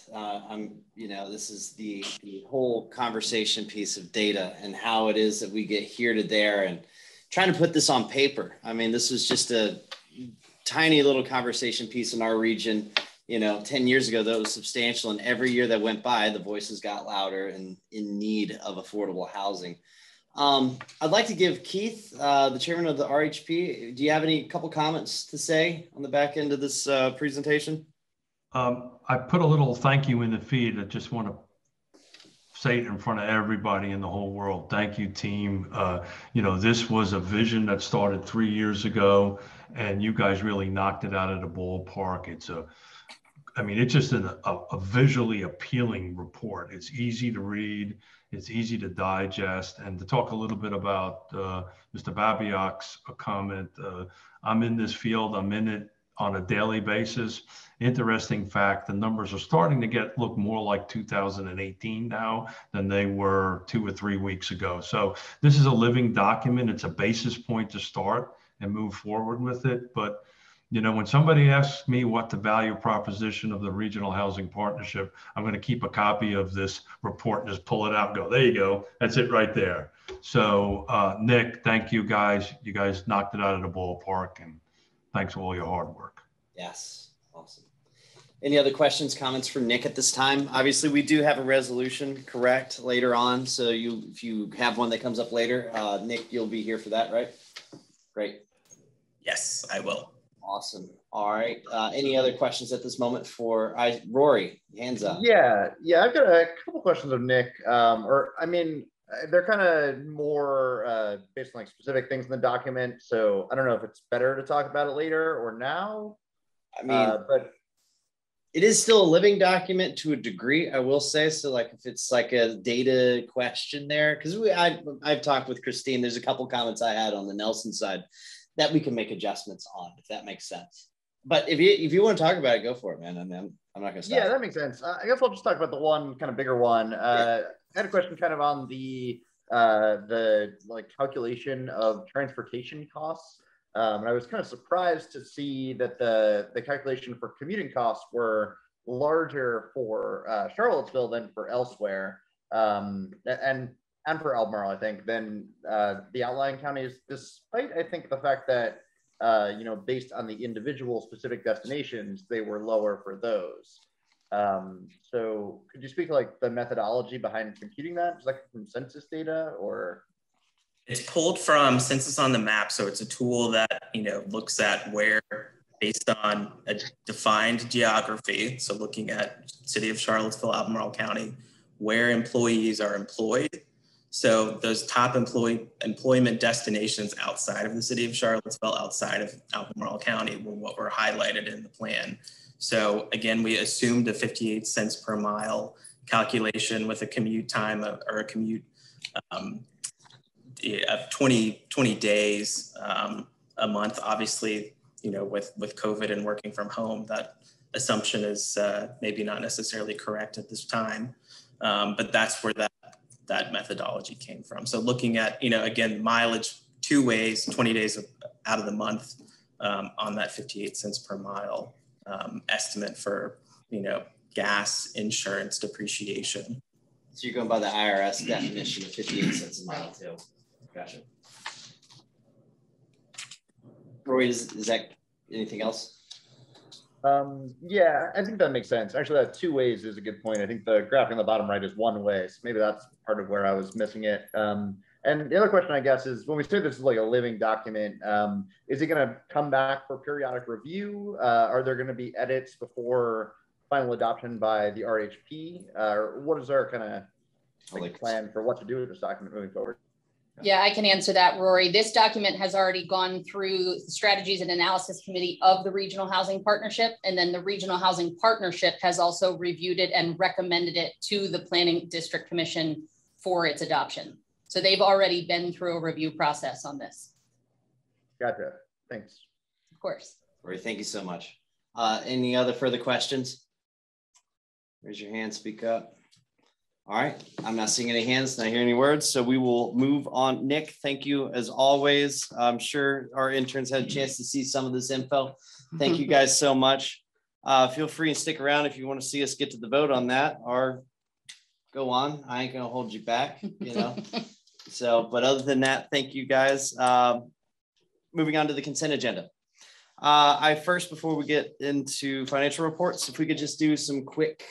This is the whole conversation piece of data and how it is that we get here to there and trying to put this on paper. I mean, this was just a tiny little conversation piece in our region. 10 years ago, that was substantial. And every year that went by, the voices got louder and in need of affordable housing. I'd like to give Keith, the chairman of the RHP, do you have any couple comments to say on the back end of this presentation? I put a little thank you in the feed. I just want to say it in front of everybody in the whole world. Thank you, team. This was a vision that started 3 years ago, and you guys really knocked it out of the ballpark. It's just a visually appealing report. It's easy to read. It's easy to digest. And to talk a little bit about Mr. Babiak's comment, I'm in this field. I'm in it on a daily basis. Interesting fact, the numbers are starting to look more like 2018 now than they were 2 or 3 weeks ago. So this is a living document. It's a basis point to start and move forward with it. But when somebody asks me what the value proposition of the Regional Housing Partnership, I'm going to keep a copy of this report and just pull it out and go, there you go. That's it right there. So Nick, thank you guys. You guys knocked it out of the ballpark, and thanks for all your hard work. Yes, awesome. Any other questions, comments for Nick at this time? Obviously, we do have a resolution, correct, later on. So if you have one that comes up later, Nick, you'll be here for that, right? Great. Yes, I will. Awesome. All right. Any other questions at this moment for Rory? Hands up. Yeah. I've got a couple questions of Nick. They're kind of more based on specific things in the document. So I don't know if it's better to talk about it later or now. But it is still a living document to a degree, I will say. So if it's a data question there, because I've talked with Christine, there's a couple comments I had on the Nelson side that we can make adjustments on, if that makes sense. But if you want to talk about it, go for it, man. I'm not going to stop. Yeah, that makes sense. I guess I'll just talk about the one kind of bigger one. I had a question kind of on the calculation of transportation costs. And I was kind of surprised to see that the calculation for commuting costs were larger for Charlottesville than for elsewhere. And for Albemarle, I think, than the outlying counties, despite, I think, the fact that, based on the individual specific destinations, they were lower for those. So could you speak to the methodology behind computing that? Is that from census data or? It's pulled from Census on the Map. So it's a tool that, looks at where, based on a defined geography. So looking at city of Charlottesville, Albemarle County, where employees are employed. So those top employment destinations outside of the city of Charlottesville, outside of Albemarle County, were what were highlighted in the plan. So again, we assumed a 58 cents per mile calculation with a commute time of 20 days a month. Obviously, with COVID and working from home, that assumption is maybe not necessarily correct at this time, but that's where that methodology came from. So looking at, again, mileage 2 ways, 20 days out of the month on that 58 cents per mile estimate for, gas, insurance, depreciation. So you're going by the IRS definition of 58 cents a mile too. Gotcha. Roy, is that anything else? Yeah, I think that makes sense. Actually, that 2 ways is a good point. I think the graphic on the bottom right is 1 way. So maybe that's part of where I was missing it. And the other question, I guess, is when we say this is like a living document, is it going to come back for periodic review? Are there going to be edits before final adoption by the RHP? Or what is our kind of plan for what to do with this document moving forward? Yeah, I can answer that, Rory. This document has already gone through the Strategies and Analysis Committee of the Regional Housing Partnership, and then the Regional Housing Partnership has also reviewed it and recommended it to the Planning District Commission for its adoption. So they've already been through a review process on this. Gotcha. Thanks. Of course. Rory, thank you so much. Any other further questions? Raise your hand, speak up. All right, I'm not seeing any hands, not hearing any words, so we will move on. Nick, thank you as always. I'm sure our interns had a chance to see some of this info. Thank you guys so much. Feel free and stick around if you want to see us get to the vote on that, or go on. I ain't gonna hold you back, So, but other than that, thank you guys. Moving on to the consent agenda. Before we get into financial reports, if we could just do some quick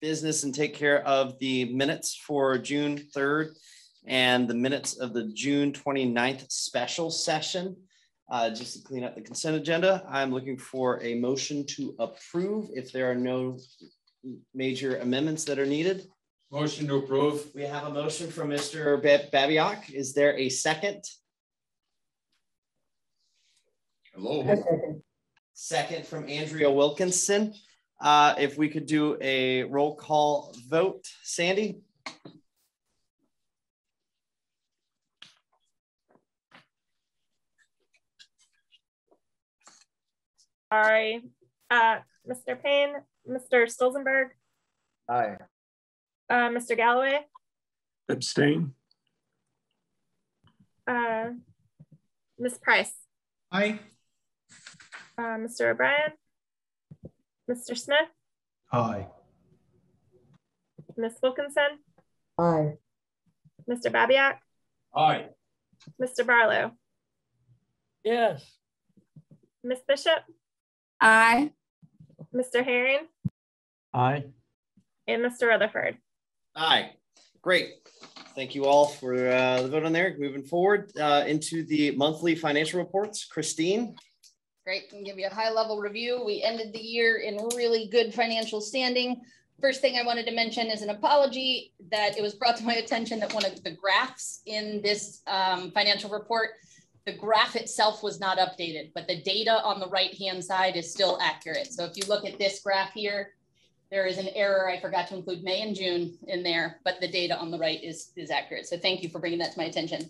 business and take care of the minutes for June 3rd and the minutes of the June 29th special session. Just to clean up the consent agenda, I'm looking for a motion to approve if there are no major amendments that are needed. Motion to approve. We have a motion from Mr. Babiak. Is there a second? Hello. Second from Andrea Wilkinson. If we could do a roll call vote, Sandy? Sorry. Mr. Payne, Mr. Stolzenberg. Aye. Mr. Galloway. Abstain. Ms. Price. Aye. Mr. O'Brien. Mr. Smith. Aye. Ms. Wilkinson. Aye. Mr. Babiak. Aye. Mr. Barlow. Yes. Ms. Bishop. Aye. Mr. Herring. Aye. And Mr. Rutherford. Aye. Great. Thank you all for the vote on there. Moving forward into the monthly financial reports. Christine. Great, can give you a high level review. We ended the year in really good financial standing. First thing I wanted to mention is an apology that it was brought to my attention that one of the graphs in this financial report, the graph itself was not updated, but the data on the right-hand side is still accurate. So if you look at this graph here, there is an error. I forgot to include May and June in there, but the data on the right is accurate. So thank you for bringing that to my attention.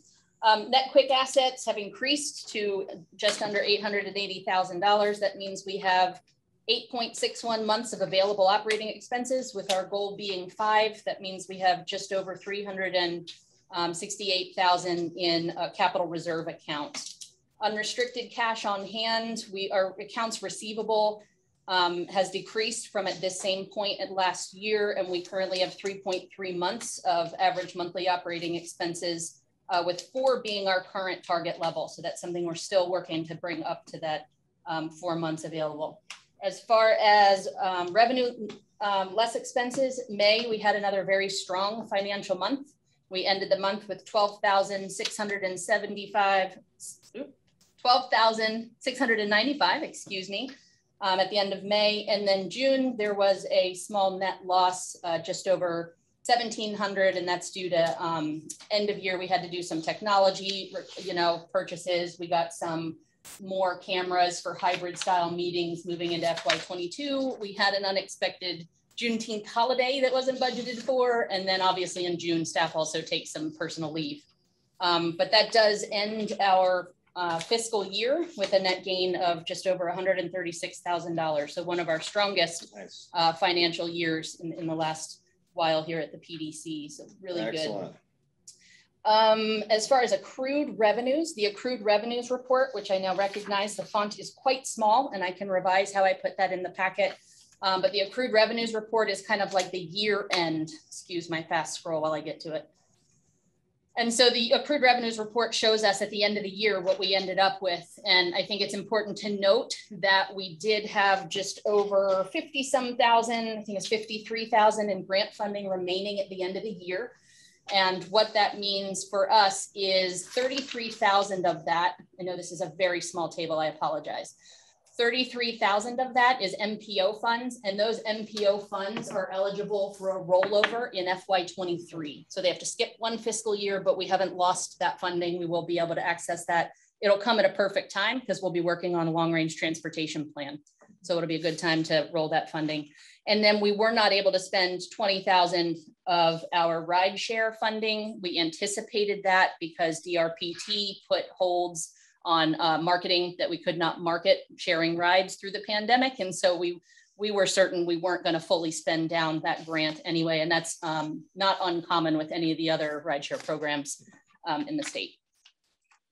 Net quick assets have increased to just under $880,000. That means we have 8.61 months of available operating expenses, with our goal being 5. That means we have just over $368,000 in a capital reserve account. Unrestricted cash on hand, our accounts receivable has decreased from at this same point at last year, and we currently have 3.3 months of average monthly operating expenses, with 4 being our current target level. So that's something we're still working to bring up to that 4 months available. As far as revenue, less expenses, May, we had another very strong financial month. We ended the month with $12,695, excuse me, at the end of May. And then June, there was a small net loss, just over $1,700, and that's due to end of year. We had to do some technology, purchases. We got some more cameras for hybrid style meetings moving into FY22. We had an unexpected Juneteenth holiday that wasn't budgeted for. And then obviously in June, staff also takes some personal leave. But that does end our fiscal year with a net gain of just over $136,000. So one of our strongest financial years in the last while here at the PDC. So really Excellent. Good. As far as accrued revenues, the accrued revenues report, which I now recognize the font is quite small, and I can revise how I put that in the packet. But the accrued revenues report is kind of like the year end. Excuse my fast scroll while I get to it. And so the accrued revenues report shows us at the end of the year what we ended up with. And I think it's important to note that we did have just over 50-some thousand, I think it's 53,000 in grant funding remaining at the end of the year. And what that means for us is 33,000 of that. I know this is a very small table, I apologize. 33,000 of that is MPO funds, and those MPO funds are eligible for a rollover in FY23. So they have to skip one fiscal year, but we haven't lost that funding. We will be able to access that. It'll come at a perfect time because we'll be working on a long-range transportation plan. So it'll be a good time to roll that funding. And then we were not able to spend 20,000 of our ride share funding. We anticipated that because DRPT put holds on marketing that we could not market sharing rides through the pandemic. And so we were certain we weren't going to fully spend down that grant anyway. And that's not uncommon with any of the other rideshare programs in the state.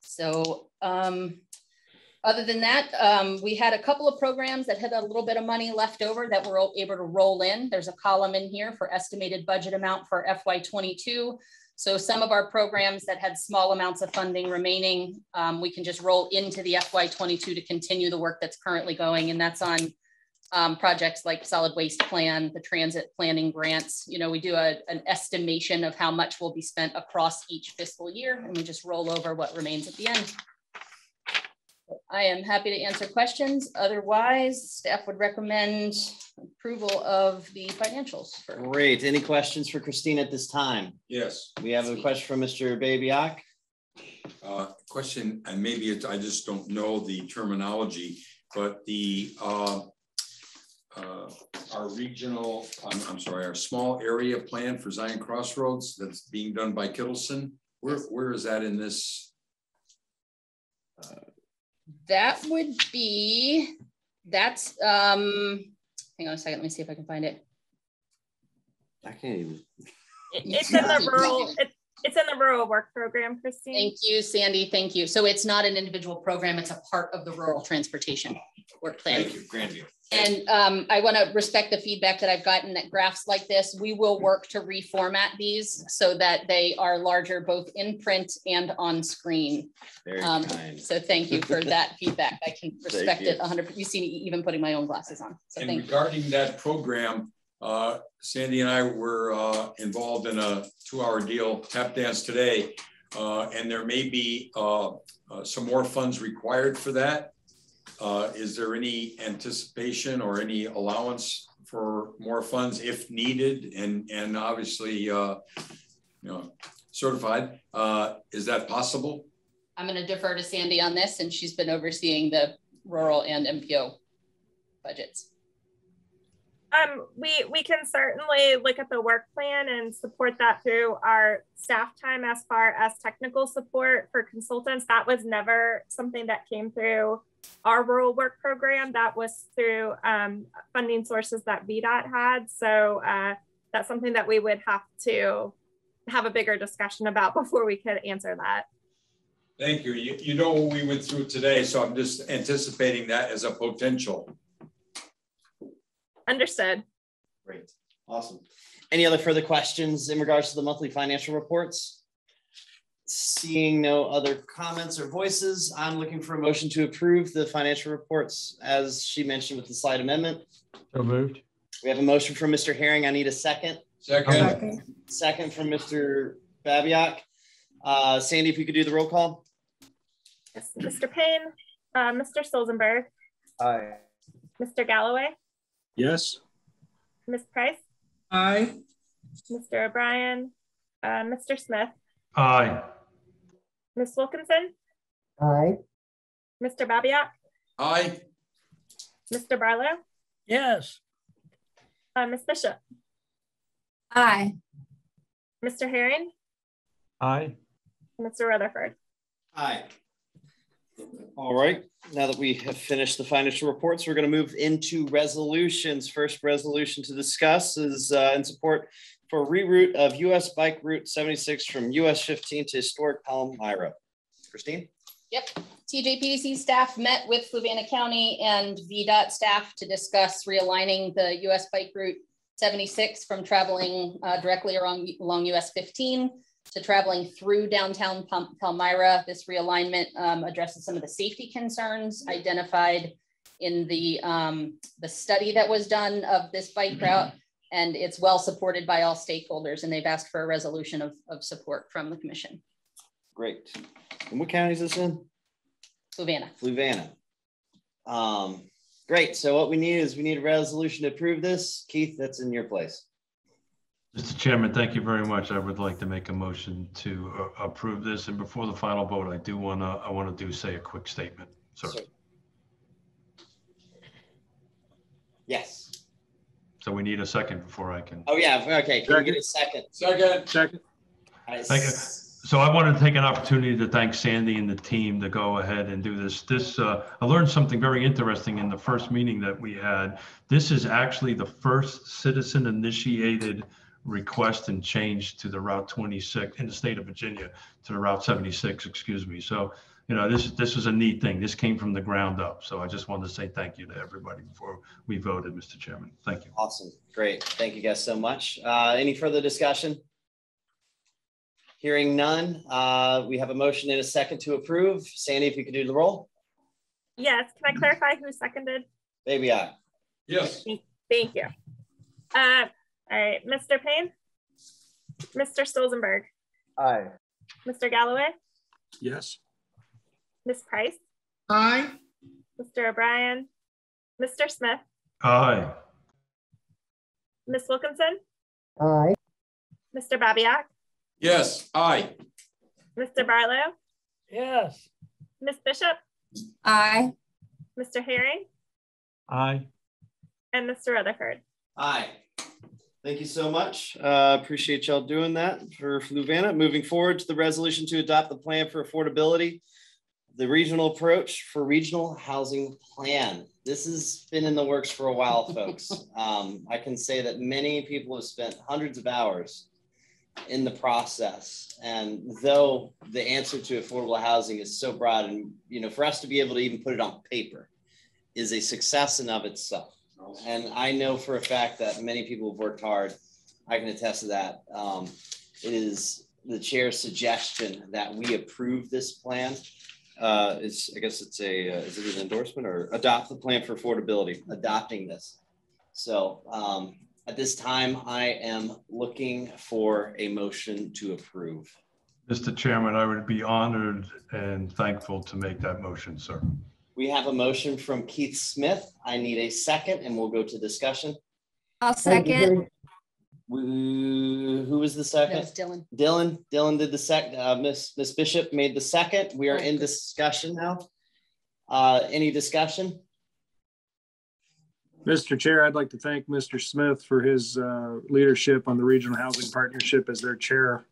So other than that, we had a couple of programs that had a little bit of money left over that we're able to roll in. There's a column in here for estimated budget amount for FY22. So some of our programs that had small amounts of funding remaining, we can just roll into the FY22 to continue the work that's currently going. And that's on projects like solid waste plan, the transit planning grants. You know, we do an estimation of how much will be spent across each fiscal year, and we just roll over what remains at the end. I am happy to answer questions. Otherwise, staff would recommend approval of the financials. Great. Any questions for Christine at this time? Yes. We have a question from Mr. Babyak. Question, and maybe I just don't know the terminology, but the our regional, our small area plan for Zion Crossroads that's being done by Kittleson. Where is that in this? That would be, that's, hang on a second, let me see if I can find it. I can't even. It's in the rural, it's in the rural work program, Christine. Thank you, Sandy, thank you. So it's not an individual program, it's a part of the rural transportation work plan. Thank you, Grandview. And I want to respect the feedback that I've gotten that graphs like this, we will work to reformat these so that they are larger, both in print and on screen. Very kind. So thank you for that feedback. I can respect it 100%. You see me even putting my own glasses on. So and regarding that program, Sandy and I were involved in a 2-hour deal, tap dance today, and there may be some more funds required for that. Is there any anticipation or any allowance for more funds if needed and obviously you know, certified? Is that possible? I'm going to defer to Sandy on this, and she's been overseeing the rural and MPO budgets. We can certainly look at the work plan and support that through our staff time. As far as technical support for consultants, that was never something that came through our rural work program. That was through funding sources that VDOT had. So that's something that we would have to have a bigger discussion about before we could answer that. Thank you. You know what we went through today, so I'm just anticipating that as a potential. Understood. Great. Awesome. Any other further questions in regards to the monthly financial reports? Seeing no other comments or voices, I'm looking for a motion to approve the financial reports as she mentioned with the slight amendment. So moved. We have a motion from Mr. Herring. I need a second. Second. Second from Mr. Babyak. Sandy, if you could do the roll call. Yes, Mr. Payne, Mr. Stolzenberg. Aye. Mr. Galloway. Yes. Ms. Price. Aye. Mr. O'Brien. Mr. Smith. Aye. Ms. Wilkinson. Aye. Mr. Babyak. Aye. Mr. Barlow. Yes. Ms. Bishop. Aye. Mr. Herring. Aye. Mr. Rutherford. Aye. All right, now that we have finished the financial reports, we're going to move into resolutions. First resolution to discuss is in support for reroute of US Bike Route 76 from US 15 to historic Palmyra. Christine? Yep. TJPDC staff met with Fluvanna County and VDOT staff to discuss realigning the US Bike Route 76 from traveling directly along US 15 to traveling through downtown Palmyra. This realignment addresses some of the safety concerns identified in the study that was done of this bike route, and it's well supported by all stakeholders, and they've asked for a resolution of support from the commission. Great. And what county is this in? Fluvanna. Fluvanna. Great. So what we need a resolution to approve this. Keith, that's in your place. Mr. Chairman, thank you very much. I would like to make a motion to approve this. And before the final vote, I want to say a quick statement, sir. Yes. So we need a second before I can. Oh yeah. Okay. Can we get a second? Second. Thank you. So I want to take an opportunity to thank Sandy and the team to go ahead and do this. I learned something very interesting in the first meeting that we had. This is actually the first citizen-initiated request and change to the Route 26 in the state of Virginia, to the Route 76, excuse me. So, you know, this was a neat thing. This came from the ground up. So I just wanted to say thank you to everybody before we voted, Mr. Chairman. Thank you. Awesome. Great. Thank you guys so much. Any further discussion? Hearing none, we have a motion and a second to approve. Sandy, if you could do the roll. Yes. Can I clarify who seconded? Baby I. Yes. Thank you. All right. Mr. Payne? Mr. Stolzenberg? Aye. Mr. Galloway? Yes. Ms. Price? Aye. Mr. O'Brien? Mr. Smith? Aye. Ms. Wilkinson? Aye. Mr. Babiak? Yes. Aye. Mr. Barlow? Yes. Ms. Bishop? Aye. Mr. Herring? Aye. And Mr. Rutherford? Aye. Thank you so much. Appreciate y'all doing that for Fluvanna. Moving forward to the resolution to adopt the plan for affordability, the regional approach for regional housing plan. This has been in the works for a while, folks. I can say that many people have spent hundreds of hours in the process. And though the answer to affordable housing is so broad, and for us to be able to even put it on paper is a success in of itself. And I know for a fact that many people have worked hard. I can attest to that. It is the chair's suggestion that we approve this plan. I guess it's is it an endorsement or adopt the plan for affordability, adopting this. So at this time, I am looking for a motion to approve. Mr. Chairman, I would be honored and thankful to make that motion, sir. We have a motion from Keith Smith. I need a second and we'll go to discussion. I'll second. Who was the second? That was Dylan. Dylan did the second. Miss Bishop made the second. We are in discussion now. Any discussion? Mr. Chair, I'd like to thank Mr. Smith for his leadership on the Regional Housing Partnership as their chair,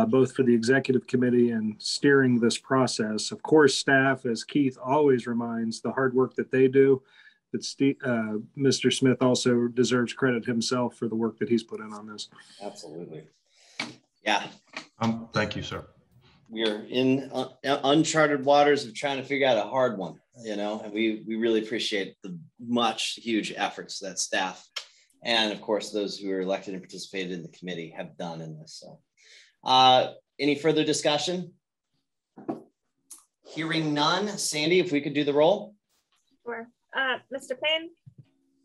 both for the executive committee and steering this process. Of course, staff, as Keith always reminds, the hard work that they do, that Mr. Smith also deserves credit himself for the work that he's put in on this. Absolutely. Yeah. Thank you, sir. We are in uncharted waters of trying to figure out a hard one, and we really appreciate the huge efforts that staff and of course those who are elected and participated in the committee have done in this. So any further discussion? Hearing none. Sandy, if we could do the roll. Sure. Mr. Payne,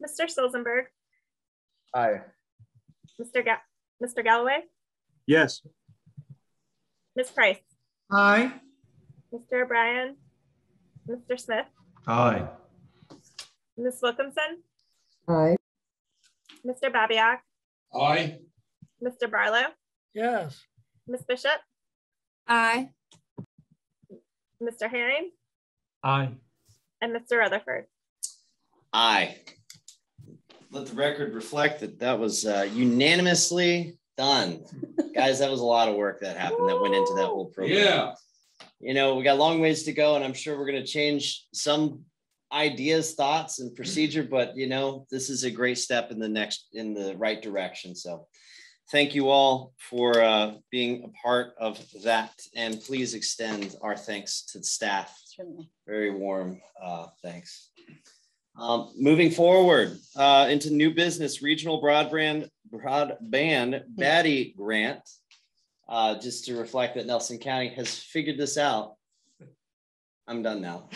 Mr. Stolzenberg. Aye. Mr. Galloway. Yes. Ms. Price. Aye. Mr. O'Brien. Mr. Smith. Aye. Ms. Wilkinson. Aye. Mr. Babiak. Aye. Mr. Barlow. Yes. Ms. Bishop. Aye. Mr. Herring. Aye. And Mr. Rutherford. Aye. Let the record reflect that was unanimously done. Guys, that was a lot of work that happened that went into that whole program. Yeah. you know, we got a long ways to go, and I'm sure we're going to change some ideas, thoughts, and procedure, but you know, this is a great step in the right direction. So thank you all for being a part of that, and please extend our thanks to the staff. Certainly. Very warm thanks. Moving forward into new business, regional broadband baddie grant. Just to reflect that Nelson County has figured this out. I'm done now.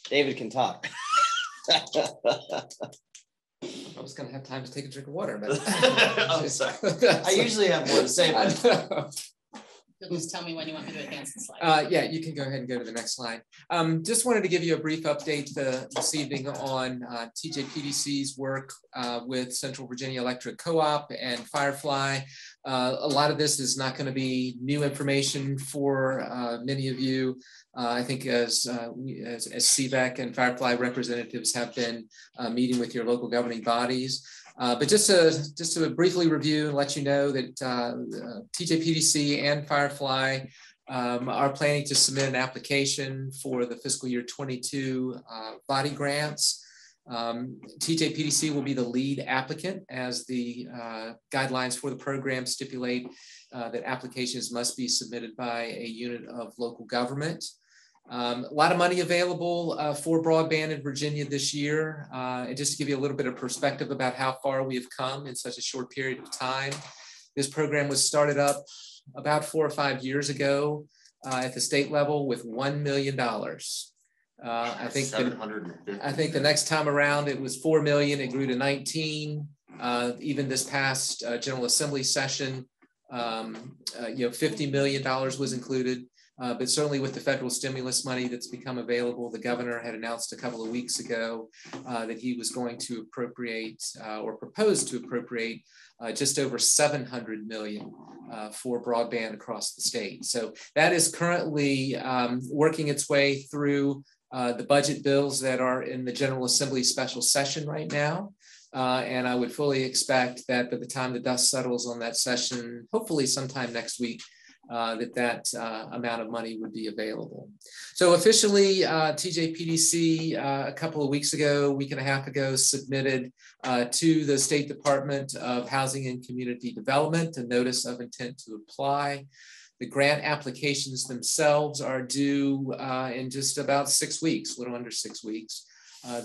David can talk. I was going to have time to take a drink of water, but I'm sorry. I usually have more to say. You'll just tell me when you want me to advance the slide. Yeah, you can go ahead and go to the next slide. Just wanted to give you a brief update this evening on TJPDC's work with Central Virginia Electric Co-op and Firefly. A lot of this is not going to be new information for many of you. I think as CVEC and Firefly representatives have been meeting with your local governing bodies. But just to briefly review and let you know that TJPDC and Firefly are planning to submit an application for the fiscal year 22 body grants. TJPDC will be the lead applicant, as the guidelines for the program stipulate that applications must be submitted by a unit of local government. A lot of money available for broadband in Virginia this year. And just to give you a little bit of perspective about how far we have come in such a short period of time, this program was started up about 4 or 5 years ago at the state level with $1 million. I think the next time around it was 4 million. It grew to 19. Even this past General Assembly session, $50 million was included. But certainly with the federal stimulus money that's become available, the governor had announced a couple of weeks ago that he was going to appropriate or propose to appropriate just over 700 million for broadband across the state. So that is currently working its way through the budget bills that are in the General Assembly special session right now. And I would fully expect that by the time the dust settles on that session, hopefully sometime next week, that amount of money would be available. So officially, TJPDC a couple of weeks ago, week and a half ago, submitted to the State Department of Housing and Community Development a notice of intent to apply. The grant applications themselves are due in just about 6 weeks, a little under 6 weeks.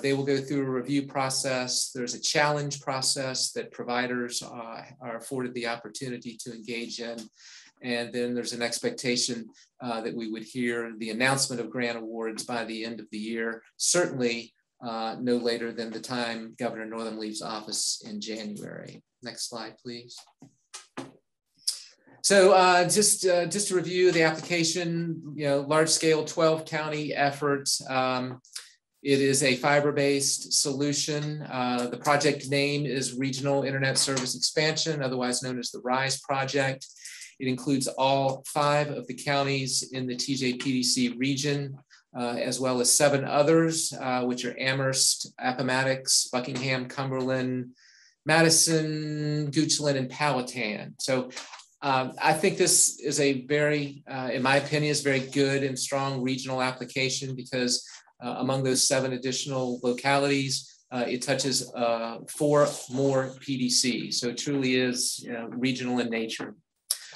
They will go through a review process. There's a challenge process that providers are afforded the opportunity to engage in. And then there's an expectation that we would hear the announcement of grant awards by the end of the year, certainly no later than the time Governor Northam leaves office in January. Next slide, please. So just to review the application, large scale 12 county effort. It is a fiber-based solution. The project name is Regional Internet Service Expansion, otherwise known as the RISE project. It includes all 5 of the counties in the TJPDC region, as well as 7 others, which are Amherst, Appomattox, Buckingham, Cumberland, Madison, Goochland, and Powhatan. So I think this is a very, in my opinion, is very good and strong regional application because among those 7 additional localities, it touches 4 more PDCs. So it truly is regional in nature.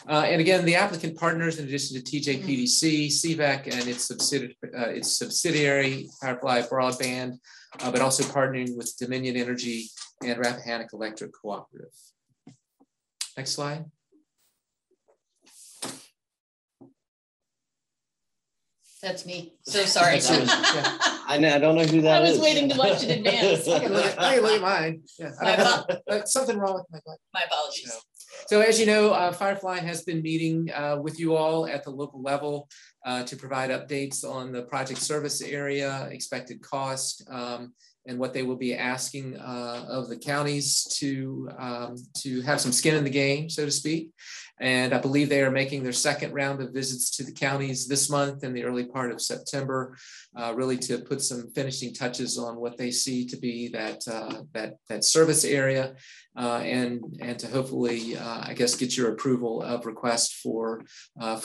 And again, the applicant partners, in addition to TJPDC, CVEC, and its subsidiary, Firefly Broadband, but also partnering with Dominion Energy and Rappahannock Electric Cooperative. Next slide. That's me. So sorry. I don't know who that is. I was waiting to watch in advance. I can look at mine. Yeah. Something wrong with my butt. My apologies. So as you know, Firefly has been meeting with you all at the local level to provide updates on the project service area, expected cost, and what they will be asking of the counties to have some skin in the game, so to speak. And I believe they are making their second round of visits to the counties this month in the early part of September, really to put some finishing touches on what they see to be that service area. and to hopefully, I guess, get your approval of request for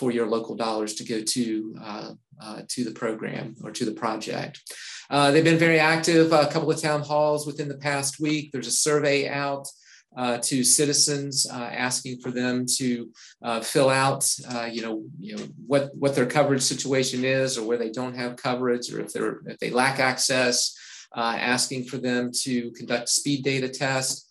your local dollars to go to the program or to the project. They've been very active, a couple of town halls within the past week. There's a survey out to citizens asking for them to fill out, what their coverage situation is, or where they don't have coverage, or if they lack access, asking for them to conduct speed data tests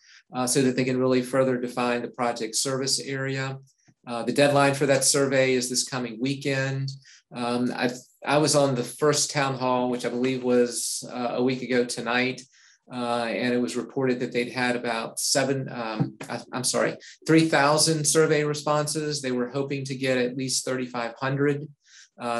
so that they can really further define the project service area. The deadline for that survey is this coming weekend. I was on the first town hall, which I believe was a week ago tonight. And it was reported that they'd had about 3,000 survey responses. They were hoping to get at least 3,500.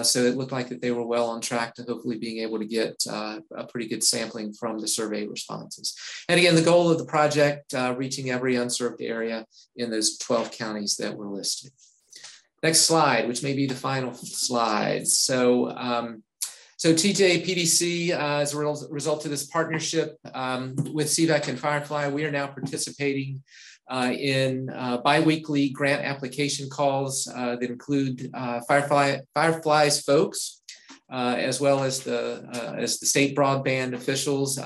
So it looked like that they were well on track to hopefully being able to get a pretty good sampling from the survey responses. And again, the goal of the project, reaching every unserved area in those 12 counties that were listed. Next slide, which may be the final slide. So TJPDC, as a result of this partnership with CVAC and Firefly, we are now participating in bi-weekly grant application calls that include Firefly's folks, as well as the state broadband officials.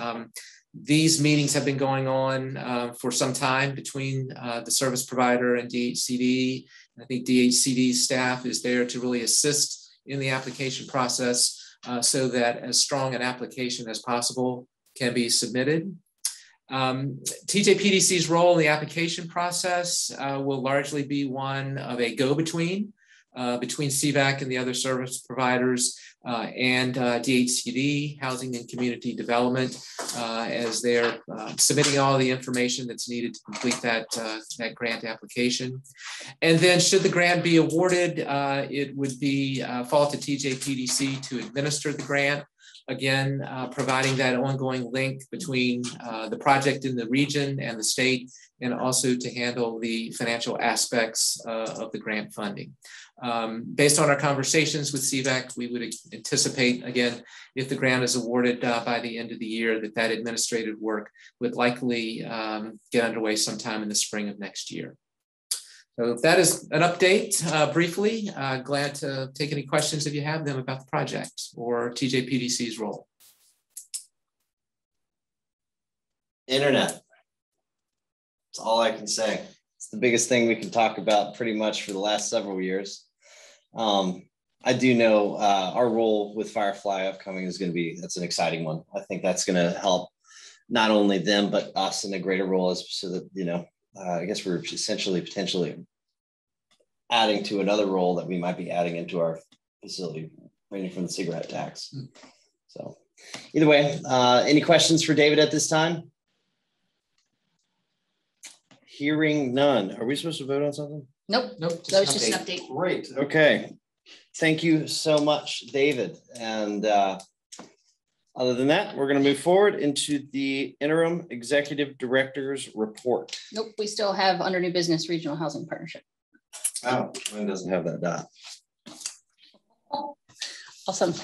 These meetings have been going on for some time between the service provider and DHCD. I think DHCD's staff is there to really assist in the application process so that as strong an application as possible can be submitted. TJPDC's role in the application process will largely be one of a go-between between CVAC and the other service providers and DHCD, Housing and Community Development, as they're submitting all the information that's needed to complete that grant application. And then should the grant be awarded, it would be fall to TJPDC to administer the grant. Again, providing that ongoing link between the project in the region and the state, and also to handle the financial aspects of the grant funding. Based on our conversations with CVAC, we would anticipate, again, if the grant is awarded by the end of the year, that administrative work would likely get underway sometime in the spring of next year. So that is an update briefly. Glad to take any questions if you have them about the project or TJPDC's role. Internet. That's all I can say. It's the biggest thing we can talk about pretty much for the last several years. I do know our role with Firefly upcoming is going to be, that's an exciting one. I think that's going to help not only them, but us in a greater role, as so that, you know, I guess we're essentially potentially adding to another role that we might be adding into our facility, ranging from the cigarette tax. So either way, any questions for David at this time? Hearing none. Are we supposed to vote on something? Nope. Nope. That was just an update. Great. Okay. Thank you so much, David. And other than that, we're going to move forward into the interim executive director's report. Nope. We still have under new business regional housing partnership. Oh, mine doesn't have that dot. Awesome.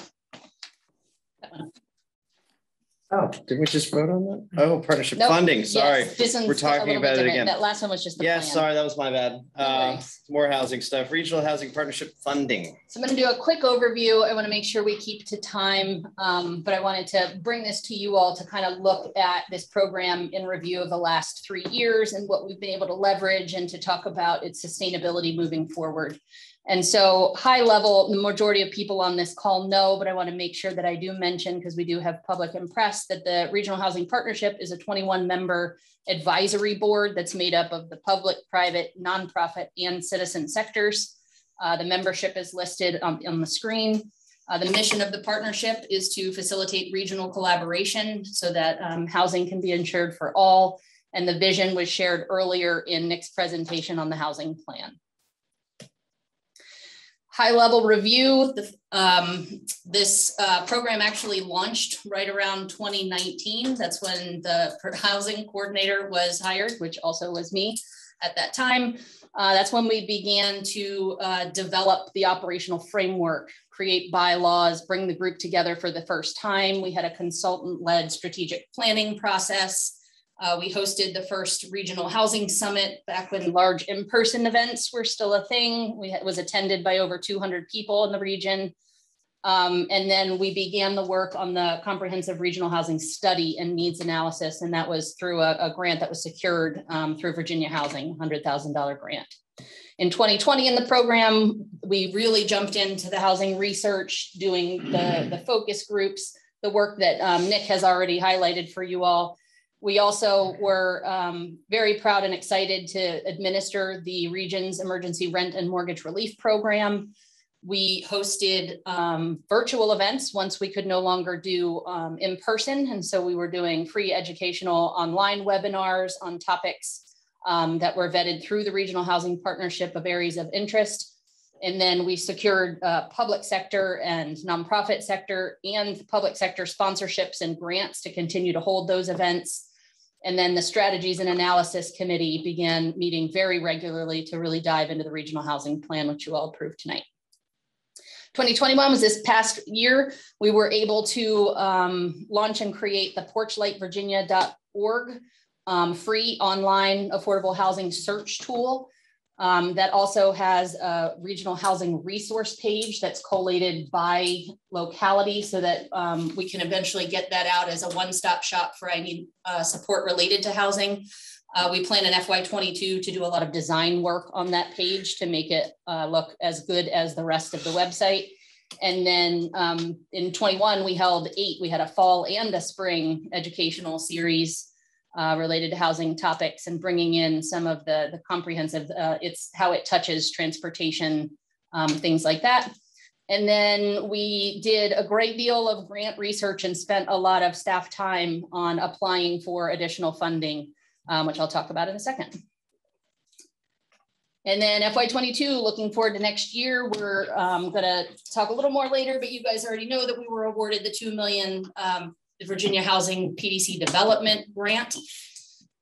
Oh, did we just vote on that? Oh, partnership funding. Sorry, yes, we're talking about it again. That last one was just the plan. Sorry, that was my bad. More housing stuff. Regional housing partnership funding. So I'm going to do a quick overview. I want to make sure we keep to time, but I wanted to bring this to you all to kind of look at this program in review of the last 3 years and what we've been able to leverage, and to talk about its sustainability moving forward. And so high level, the majority of people on this call know, but I want to make sure that I do mention, because we do have public and press, that the Regional Housing Partnership is a 21-member advisory board that's made up of the public, private, nonprofit, and citizen sectors. The membership is listed on the screen. The mission of the partnership is to facilitate regional collaboration so that housing can be insured for all. And the vision was shared earlier in Nick's presentation on the housing plan. High level review, this program actually launched right around 2019. That's when the housing coordinator was hired, which also was me at that time. That's when we began to develop the operational framework, create bylaws, bring the group together for the first time. We had a consultant-led strategic planning process. We hosted the first regional housing summit back when large in-person events were still a thing. It was attended by over 200 people in the region. And then we began the work on the comprehensive regional housing study and needs analysis. And that was through a grant that was secured through Virginia Housing, $100,000 grant. In 2020 in the program, we really jumped into the housing research, doing the focus groups, the work that Nick has already highlighted for you all. We also were very proud and excited to administer the region's emergency rent and mortgage relief program. We hosted virtual events once we could no longer do in person. And so we were doing free educational online webinars on topics that were vetted through the Regional Housing Partnership of areas of interest. And then we secured public sector and nonprofit sector and public sector sponsorships and grants to continue to hold those events. And then the Strategies and Analysis Committee began meeting very regularly to really dive into the Regional Housing Plan, which you all approved tonight. 2021 was this past year. We were able to launch and create the porchlightvirginia.org free online affordable housing search tool. That also has a regional housing resource page that's collated by locality so that we can eventually get that out as a one-stop shop for I need support related to housing. We plan in FY22 to do a lot of design work on that page to make it look as good as the rest of the website. And then in 21, we held 8. We had a fall and a spring educational series related to housing topics and bringing in some of the comprehensive, it's how it touches transportation, things like that. And then we did a great deal of grant research and spent a lot of staff time on applying for additional funding, which I'll talk about in a second. And then FY22, looking forward to next year, we're gonna talk a little more later, but you guys already know that we were awarded the $2 million Virginia Housing PDC Development Grant.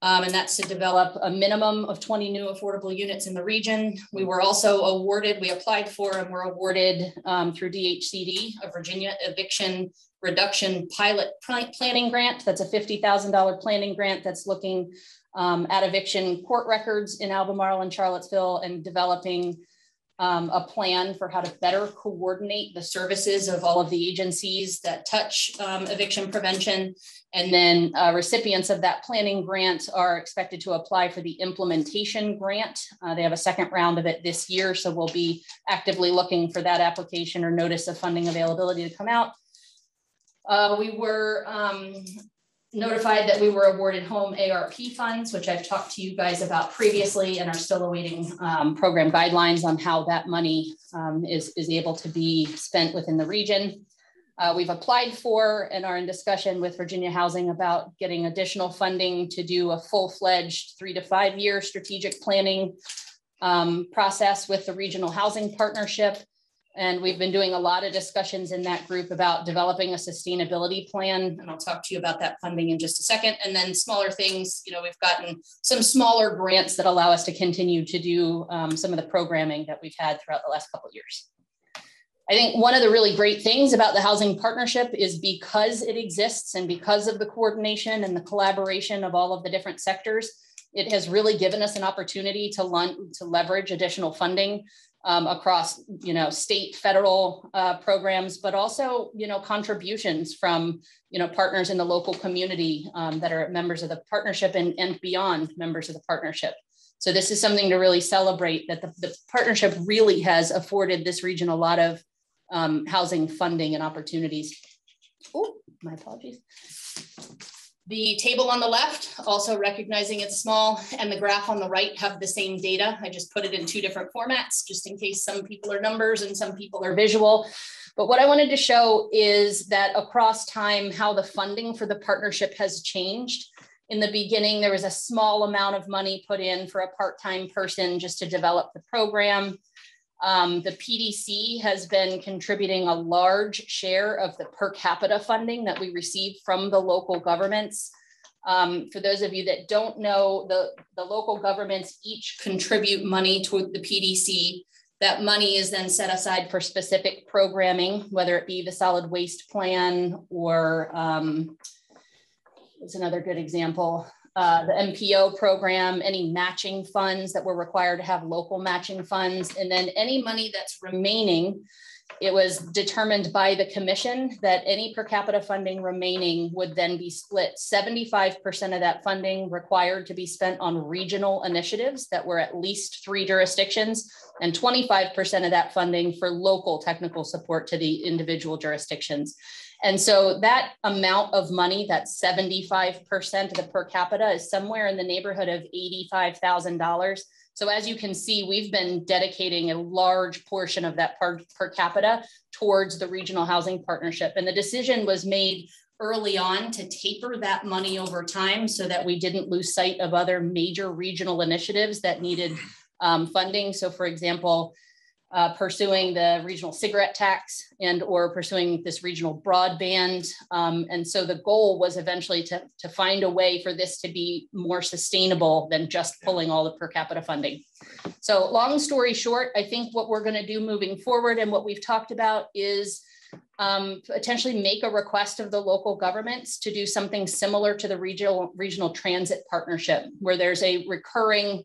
And that's to develop a minimum of 20 new affordable units in the region. We were also awarded, we applied for and were awarded through DHCD, a Virginia Eviction Reduction Pilot Planning Grant. That's a $50,000 planning grant that's looking at eviction court records in Albemarle and Charlottesville and developing a plan for how to better coordinate the services of all of the agencies that touch eviction prevention. And then recipients of that planning grant are expected to apply for the implementation grant. They have a second round of it this year, so we'll be actively looking for that application or notice of funding availability to come out. We were notified that we were awarded home ARP funds, which I've talked to you guys about previously and are still awaiting program guidelines on how that money is able to be spent within the region. We've applied for and are in discussion with Virginia Housing about getting additional funding to do a full-fledged 3 to 5 year strategic planning process with the Regional Housing Partnership. And we've been doing a lot of discussions in that group about developing a sustainability plan. And I'll talk to you about that funding in just a second. And then smaller things, you know, we've gotten some smaller grants that allow us to continue to do some of the programming that we've had throughout the last couple of years. I think one of the really great things about the Housing Partnership is because it exists and because of the coordination and the collaboration of all of the different sectors, it has really given us an opportunity to leverage additional funding across, you know, state, federal programs, but also, you know, contributions from, you know, partners in the local community that are members of the partnership and beyond members of the partnership. So this is something to really celebrate, that the partnership really has afforded this region a lot of housing funding and opportunities. Oh, my apologies. The table on the left, also recognizing it's small, and the graph on the right have the same data. I just put it in 2 different formats, just in case some people are numbers and some people are visual. But what I wanted to show is that across time, how the funding for the partnership has changed. In the beginning, there was a small amount of money put in for a part-time person just to develop the program. The PDC has been contributing a large share of the per capita funding that we receive from the local governments. For those of you that don't know, the local governments each contribute money to the PDC. That money is then set aside for specific programming, whether it be the solid waste plan or what's another good example? the MPO program, any matching funds that were required to have local matching funds, and then any money that's remaining. It was determined by the commission that any per capita funding remaining would then be split 75% of that funding required to be spent on regional initiatives that were at least 3 jurisdictions, and 25% of that funding for local technical support to the individual jurisdictions. And so that amount of money, that 75% of the per capita, is somewhere in the neighborhood of $85,000. So as you can see, we've been dedicating a large portion of that per capita towards the Regional Housing Partnership. And the decision was made early on to taper that money over time so that we didn't lose sight of other major regional initiatives that needed funding. So for example, pursuing the regional cigarette tax and or pursuing this regional broadband. And so the goal was eventually to find a way for this to be more sustainable than just pulling all the per capita funding. So long story short, I think what we're going to do moving forward and what we've talked about is potentially make a request of the local governments to do something similar to the regional transit partnership, where there's a recurring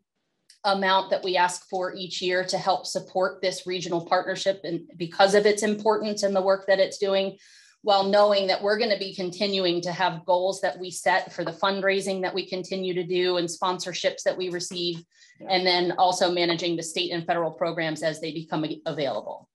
amount that we ask for each year to help support this regional partnership, and because of its importance and the work that it's doing, while knowing that we're going to be continuing to have goals that we set for the fundraising that we continue to do and sponsorships that we receive, and then also managing the state and federal programs as they become available.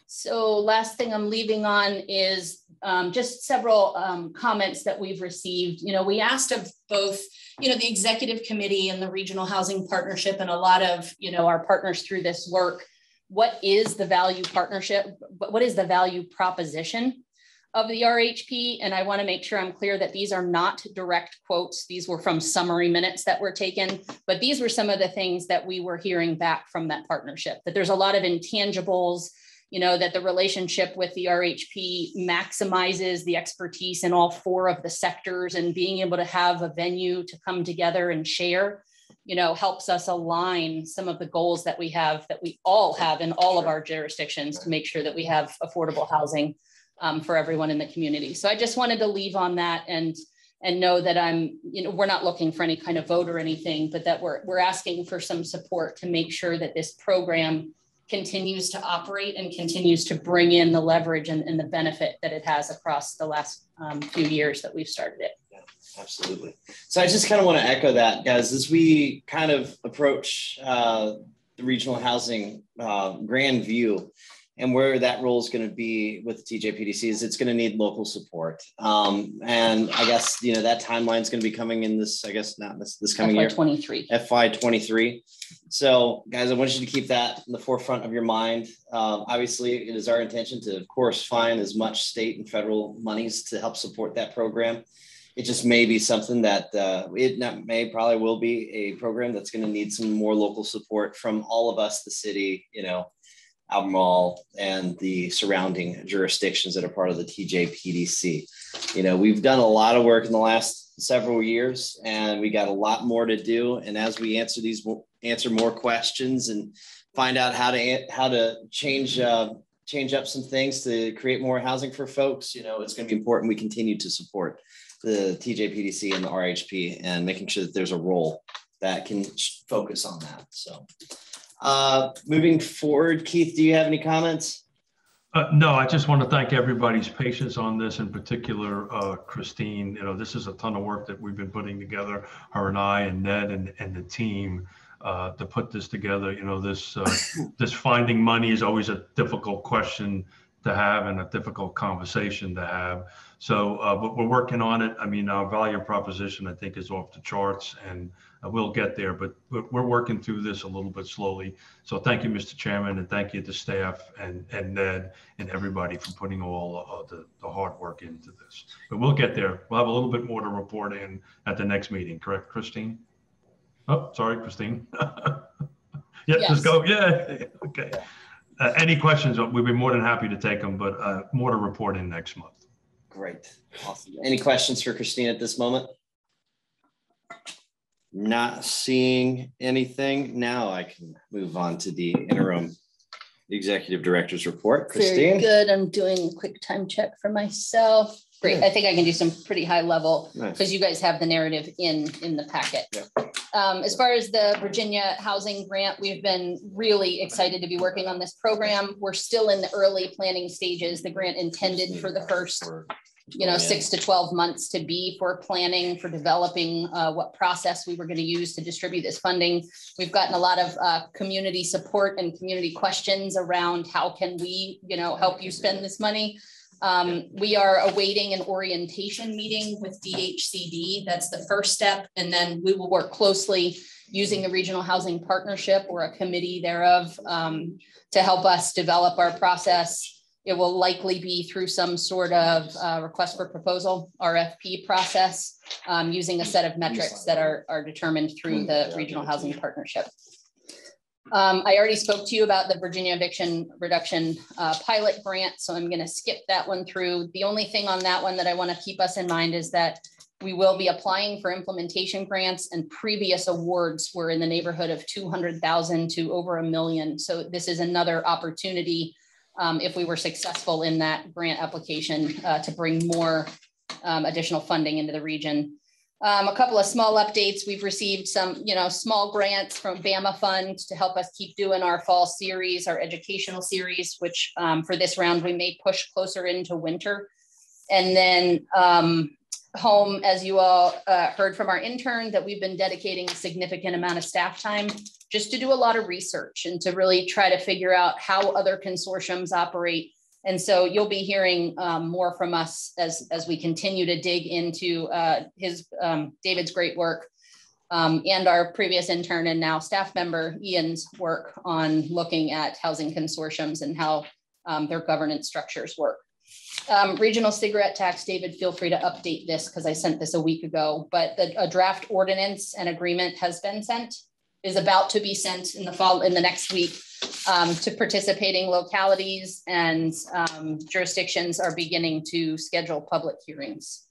So last thing I'm leaving on is just several comments that we've received. You know, we asked of both, you know, the executive committee and the Regional Housing Partnership and a lot of, you know, our partners through this work, what is the value partnership? What is the value proposition of the RHP? And I want to make sure I'm clear that these are not direct quotes. These were from summary minutes that were taken, but these were some of the things that we were hearing back from that partnership, that there's a lot of intangibles, you know, that the relationship with the RHP maximizes the expertise in all 4 of the sectors, and being able to have a venue to come together and share, you know, helps us align some of the goals that we have, that we all have in all of our jurisdictions, to make sure that we have affordable housing for everyone in the community. So I just wanted to leave on that and know that you know, we're not looking for any kind of vote or anything, but that we're asking for some support to make sure that this program continues to operate and continues to bring in the leverage and the benefit that it has across the last few years that we've started it. Yeah, absolutely. So I just kind of want to echo that, guys, as we kind of approach the regional housing grand view and where that role is going to be with the TJPDC is it's going to need local support. And I guess, you know, that timeline is going to be coming in this, I guess, not this coming year. FY23. So guys, I want you to keep that in the forefront of your mind. Obviously, it is our intention to, of course, find as much state and federal monies to help support that program. It just may be something that probably will be a program that's going to need some more local support from all of us, the city, you know, Albemarle and the surrounding jurisdictions that are part of the TJPDC. You know, we've done a lot of work in the last several years, and we got a lot more to do. And as we answer more questions and find out how to change up some things to create more housing for folks, you know, it's going to be important we continue to support the TJPDC and the RHP, and making sure that there's a role that can focus on that. So. Moving forward, Keith, do you have any comments? No, I just want to thank everybody's patience on this, in particular, Christine. You know, this is a ton of work that we've been putting together, her and I and Ned and the team, to put this together. You know, this finding money is always a difficult question to have and a difficult conversation to have. So, but we're working on it. I mean, our value proposition, I think, is off the charts, and we'll get there, but we're working through this a little bit slowly. So thank you, Mr. Chairman, and thank you to staff and Ned and everybody for putting all the hard work into this. But we'll get there. We'll have a little bit more to report in at the next meeting, correct, Christine? Oh, sorry, Christine. Yeah, yes. Just go. Yeah, okay. Any questions? We'd be more than happy to take them, but more to report in next month. Great, awesome. Any questions for Christine at this moment? Not seeing anything. Now I can move on to the interim executive director's report. Christine. Very good. I'm doing a quick time check for myself. Great. Yeah. I think I can do some pretty high level because Nice. you guys have the narrative in the packet. Yeah. As far as the Virginia Housing Grant, we've been really excited to be working on this program. We're still in the early planning stages. The grant intended for the first 6 to 12 months to be for planning, for developing what process we were going to use to distribute this funding. We've gotten a lot of community support and community questions around how can we, help you spend this money. We are awaiting an orientation meeting with DHCD. That's the first step. And then we will work closely using the Regional Housing Partnership or a committee thereof to help us develop our process. It will likely be through some sort of request for proposal, RFP process, using a set of metrics that are determined through the Regional Housing Partnership. I already spoke to you about the Virginia Eviction Reduction Pilot Grant, so I'm going to skip that one through. The only thing on that one that I want to keep us in mind is that we will be applying for implementation grants, and previous awards were in the neighborhood of 200,000 to over $1 million. So this is another opportunity, if we were successful in that grant application, to bring more additional funding into the region. A couple of small updates. We've received some, small grants from Bama Fund to help us keep doing our fall series, our educational series, which for this round, we may push closer into winter. And then home, as you all heard from our intern, that we've been dedicating a significant amount of staff time just to do a lot of research and to really try to figure out how other consortiums operate. And so you'll be hearing more from us as we continue to dig into David's great work and our previous intern and now staff member Ian's work on looking at housing consortiums and how their governance structures work. Regional cigarette tax, David, feel free to update this because I sent this a week ago, but a draft ordinance and agreement has been sent, is about to be sent in the next week. To participating localities, and jurisdictions are beginning to schedule public hearings.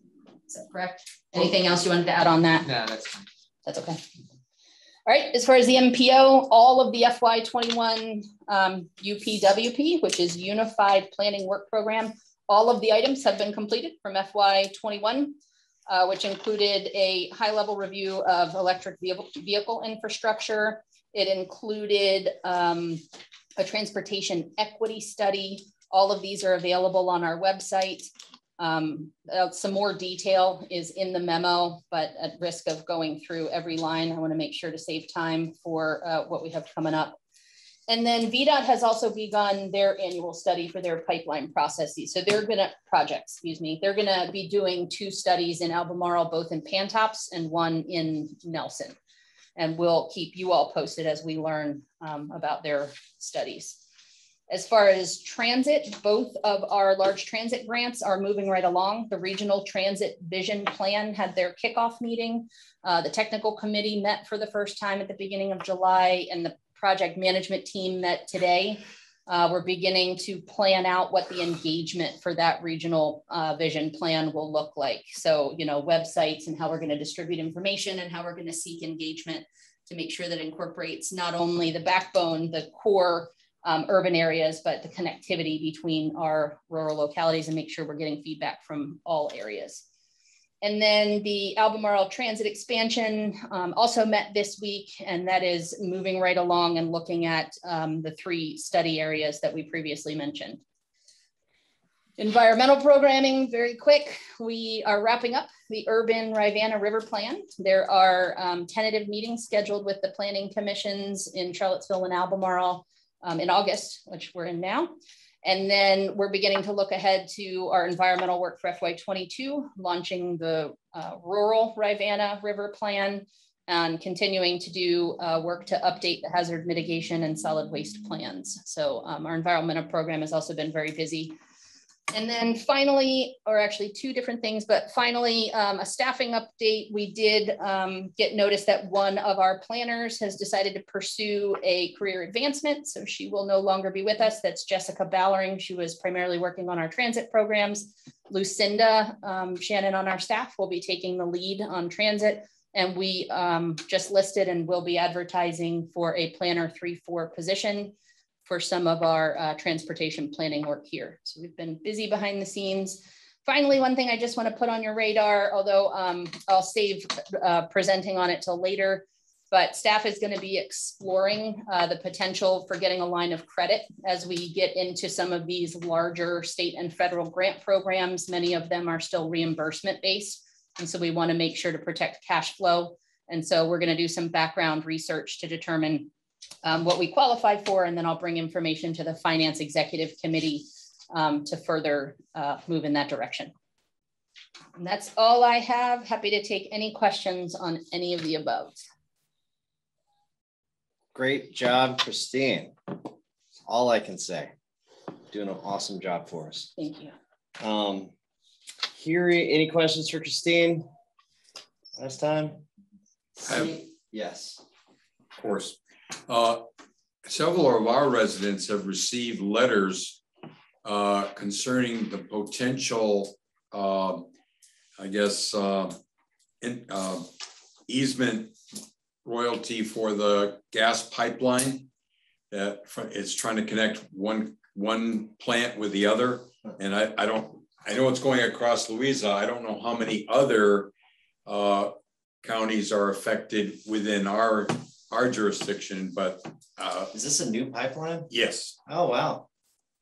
Is that correct? Anything else you wanted to add on that? No, that's fine. That's okay. All right, as far as the MPO, all of the FY21 UPWP, which is Unified Planning Work Program, all of the items have been completed from FY21, which included a high-level review of electric vehicle infrastructure. It included a transportation equity study. All of these are available on our website. Some more detail is in the memo, but at risk of going through every line, I want to make sure to save time for what we have coming up. And then VDOT has also begun their annual study for their pipeline processes. So they're they're going to be doing 2 studies in Albemarle, both in Pantops and one in Nelson. And we'll keep you all posted as we learn about their studies. As far as transit, both of our large transit grants are moving right along. The Regional Transit Vision Plan had their kickoff meeting. The technical committee met for the first time at the beginning of July, and the project management team met today. We're beginning to plan out what the engagement for that regional vision plan will look like. So, websites and how we're going to distribute information and how we're going to seek engagement to make sure that it incorporates not only the backbone, the core urban areas, but the connectivity between our rural localities and make sure we're getting feedback from all areas. And then the Albemarle Transit expansion also met this week, and that is moving right along and looking at the 3 study areas that we previously mentioned. Environmental programming, very quick. We are wrapping up the Urban Rivanna River Plan. There are tentative meetings scheduled with the planning commissions in Charlottesville and Albemarle in August, which we're in now. And then we're beginning to look ahead to our environmental work for FY22, launching the rural Rivanna River Plan and continuing to do work to update the hazard mitigation and solid waste plans. So our environmental program has also been very busy. And then finally, or actually 2 different things, but finally, a staffing update. We did get notice that one of our planners has decided to pursue a career advancement. So she will no longer be with us. That's Jessica Ballering. She was primarily working on our transit programs. Lucinda Shannon on our staff will be taking the lead on transit. And we just listed and will be advertising for a planner 3-4 position for some of our transportation planning work here. So we've been busy behind the scenes. Finally, one thing I just want to put on your radar, although I'll save presenting on it till later, but staff is going to be exploring the potential for getting a line of credit as we get into some of these larger state and federal grant programs. Many of them are still reimbursement based. And so we want to make sure to protect cash flow. And so we're going to do some background research to determine what we qualify for. And then I'll bring information to the Finance Executive Committee to further move in that direction. And that's all I have. Happy to take any questions on any of the above. Great job, Christine. That's all I can say. Doing an awesome job for us. Thank you. Hiri, any questions for Christine? Last time? Yes. Of course. Several of our residents have received letters concerning the potential, I guess, easement royalty for the gas pipeline that it's trying to connect one plant with the other. And I know it's going across Louisa. I don't know how many other counties are affected within our jurisdiction, but is this a new pipeline? Yes. Oh wow,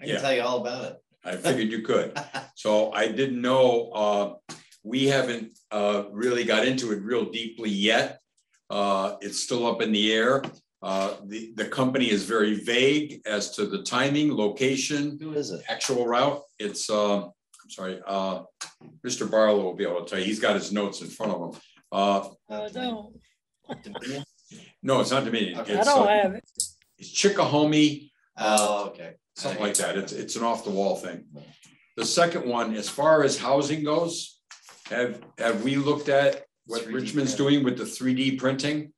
I can tell you all about it. I figured you could. So I didn't know. We haven't really got into it real deeply yet. It's still up in the air. The company is very vague as to the timing, location. Who is it? Actual route. It's I'm sorry, Mr. Barlow will be able to tell you. He's got his notes in front of him. No. No, it's not Dominion. Okay. It's, I don't have it. It's Chickahomie. Oh, okay. Something like that. It's an off the wall thing. The second one, as far as housing goes, have we looked at what Richmond's doing with the 3D printing?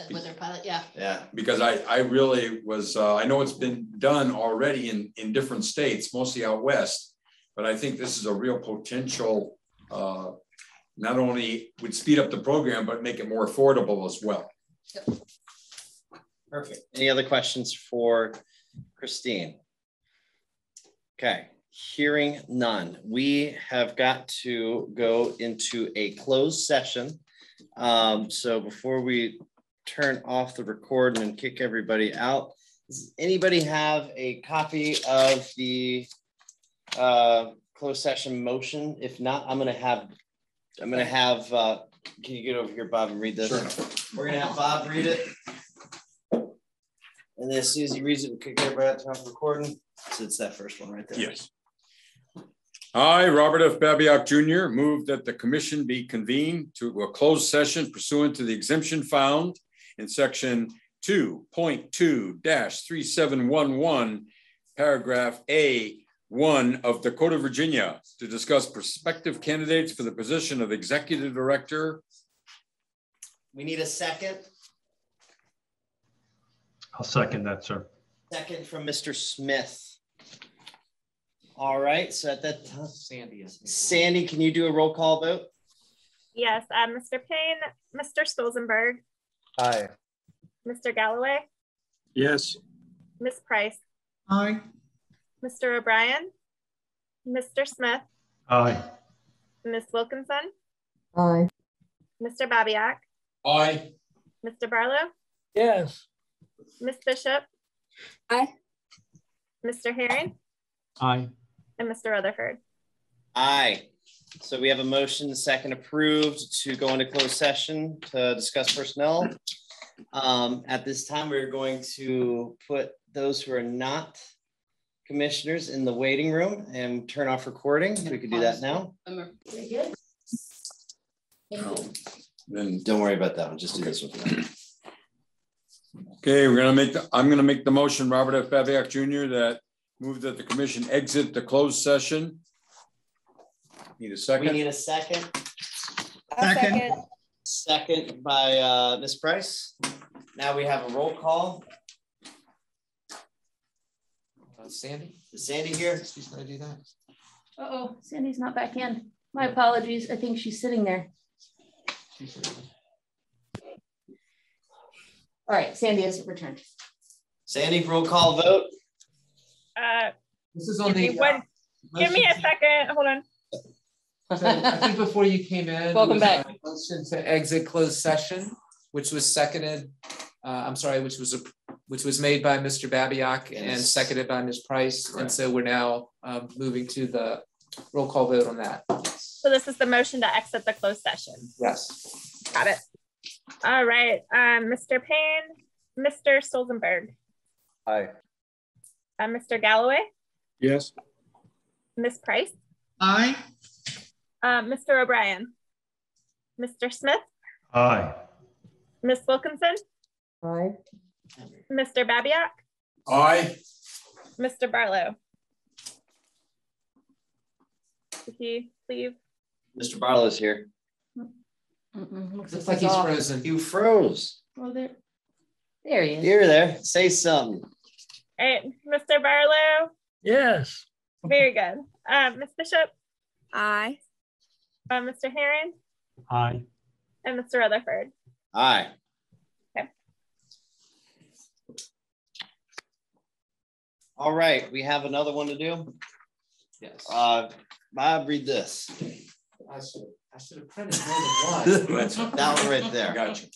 With their pilot, yeah. Yeah. Because I really was, I know it's been done already in different states, mostly out west, but I think this is a real potential, not only would speed up the program, but make it more affordable as well. Yep. Perfect. Any other questions for Christine? Okay, hearing none. We have got to go into a closed session. So before we turn off the recording and kick everybody out, does anybody have a copy of the closed session motion? If not, I'm gonna have, can you get over here, Bob, and read this? Sure. We're gonna have Bob read it. And then as soon as he reads it, we'll kick everybody out, turn off recording. So it's that first one right there. Yes. I, Robert F. Babiak Jr., move that the commission be convened to a closed session pursuant to the exemption found in section 2.2-3711, paragraph A1 of the Code of Virginia to discuss prospective candidates for the position of executive director. We need a second. I'll second that, sir. Second from Mr. Smith. All right, so at that time, Sandy, can you do a roll call vote? Yes, Mr. Payne, Mr. Stolzenberg, Aye. Mr. Galloway, Yes. Ms. Price, Aye. Mr. O'Brien, Mr. Smith, Aye. Ms. Wilkinson, Aye. Mr. Babiak, Aye. Mr. Barlow, Yes. Ms. Bishop, Aye. Mr. Herring, Aye. and Mr. Rutherford. Aye. So we have a motion, second approved to go into closed session to discuss personnel. At this time, we're going to put those who are not commissioners in the waiting room and turn off recording. We could do that now. Then don't worry about that one. Just do this one. Okay, I'm gonna make the motion, Robert F. Babiak Jr., that move that the commission exit the closed session. Need a second? We need a second. Second. Second by Ms. Price. Now we have a roll call. Sandy? Is Sandy here? She's gonna do that. Uh-oh, Sandy's not back in. My apologies. I think she's sitting there. All right, Sandy has returned. Sandy, roll call vote. This is on Give me a second. Hold on. So I think before you came in, Welcome back. a motion to exit closed session, which was seconded. Which was made by Mr. Babiak and seconded by Ms. Price. Correct. And so we're now moving to the roll call vote on that. So this is the motion to exit the closed session. Yes. Got it. All right. Mr. Payne, Mr. Stolzenberg. Aye. Mr. Galloway. Yes. Ms. Price. Aye. Mr. O'Brien. Mr. Smith. Aye. Ms. Wilkinson. Aye. Mr. Babiak. Aye. Mr. Barlow. Did he leave? Mr. Barlow's here. Looks like he's frozen. You froze. Well, there he is. You're there. Say something. All right, Mr. Barlow. Yes. Very good. Ms. Bishop. Aye. Mr. Herring. Aye. And Mr. Rutherford. Aye. Okay. All right, we have another one to do. Yes. Bob, read this. I should have printed more than one. That one right there. Gotcha.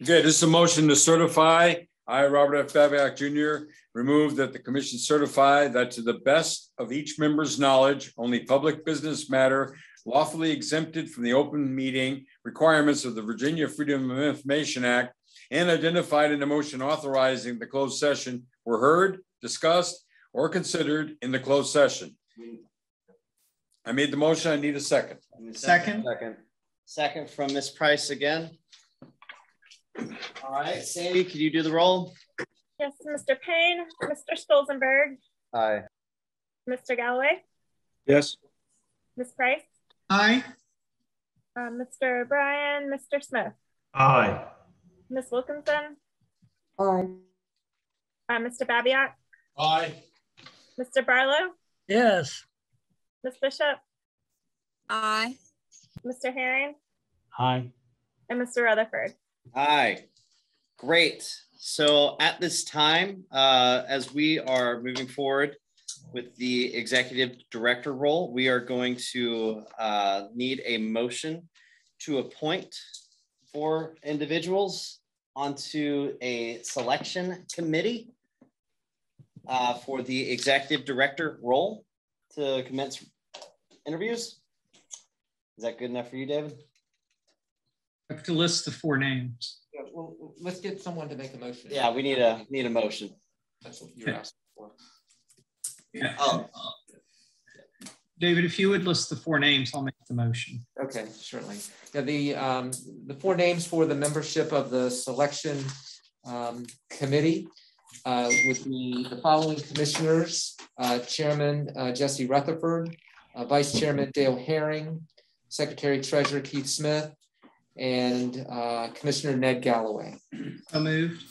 Okay, this is a motion to certify. I, Robert F. Babiak Jr., remove that the commission certify that to the best of each member's knowledge, only public business matter lawfully exempted from the open meeting requirements of the Virginia Freedom of Information Act and identified in the motion authorizing the closed session were heard, discussed, or considered in the closed session. I made the motion. I need a second. Second. Second from Ms. Price again. All right, Sandy, could you do the roll? Yes, Mr. Payne, Mr. Stolzenberg, Aye. Mr. Galloway, Yes. Ms. Price, Aye. Mr. O'Brien, Mr. Smith, Aye. Ms. Wilkinson, Aye. Mr. Babiak, Aye. Mr. Barlow, Yes. Ms. Bishop, Aye. Mr. Herring, Aye. and Mr. Rutherford. Aye. Great. So at this time, as we are moving forward with the executive director role, we are going to need a motion to appoint 4 individuals onto a selection committee for the executive director role to commence interviews. Is that good enough for you, David? I have to list the 4 names. Yeah, well, let's get someone to make a motion. Yeah, we need a motion. That's what you're asking for. Yeah. Oh. David, if you would list the 4 names, I'll make the motion. Okay, certainly. Yeah, the 4 names for the membership of the selection committee would be the following commissioners: Chairman Jesse Rutherford, Vice Chairman Dale Herring, Secretary Treasurer Keith Smith, and Commissioner Ned Galloway. So moved.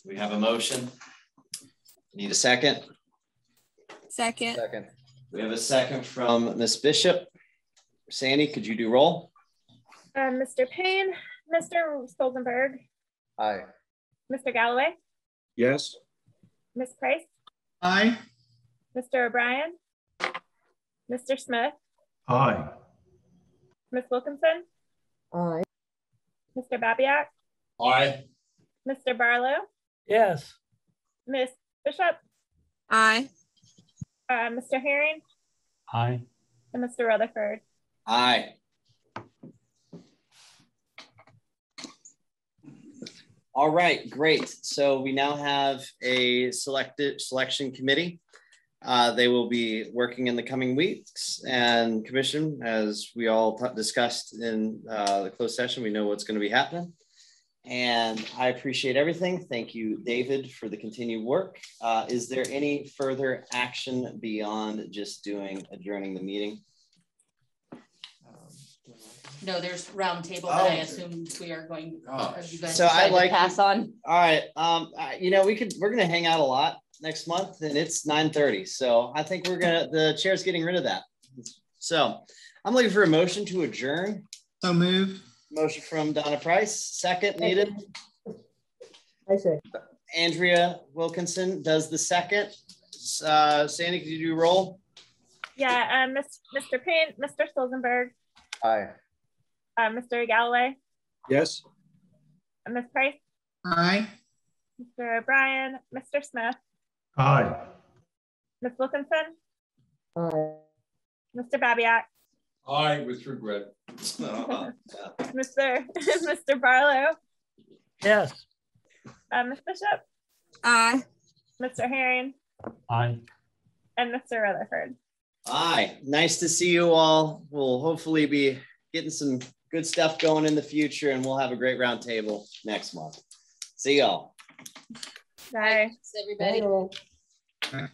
We have a motion. Need a second? Second. We have a second from Ms. Bishop. Sandy, could you do roll? Mr. Payne, Mr. Stolzenberg, Aye. Mr. Galloway, Yes. Ms. Price, Aye. Mr. O'Brien, Mr. Smith, Aye. Ms. Wilkinson, Aye. Mr. Babiak, Aye. Mr. Barlow, Yes. Ms. Bishop, Aye. Mr. Herring, Aye. and Mr. Rutherford. Aye. All right, great. So we now have a selection committee. They will be working in the coming weeks, and commission, as we all discussed in the closed session, we know what's going to be happening. And I appreciate everything. Thank you, David, for the continued work. Is there any further action beyond just adjourning the meeting? No, there's roundtable that I assume we are going. You guys So I like pass on. All right. You know, we're gonna hang out a lot next month, and it's 9:30. So I think the chair's getting rid of that. So I'm looking for a motion to adjourn. So moved. Motion from Donna Price. Second needed. I say. Andrea Wilkinson does the second. Sandy, could you do roll? Yeah, Mr. Payne, Mr. Stolzenberg, Aye. Mr. Galloway, Yes. Ms. Price, Aye. Mr. O'Brien, Mr. Smith, Aye. Ms. Wilkinson, Aye. Mr. Babiak, Aye, with regret. Mr. Barlow, Yes. Ms. Bishop, Aye. Mr. Herring, Aye. and Mr. Rutherford. Aye, nice to see you all. We'll hopefully be getting some good stuff going in the future, and we'll have a great round table next month. See y'all. Bye. Thanks, everybody. Bye.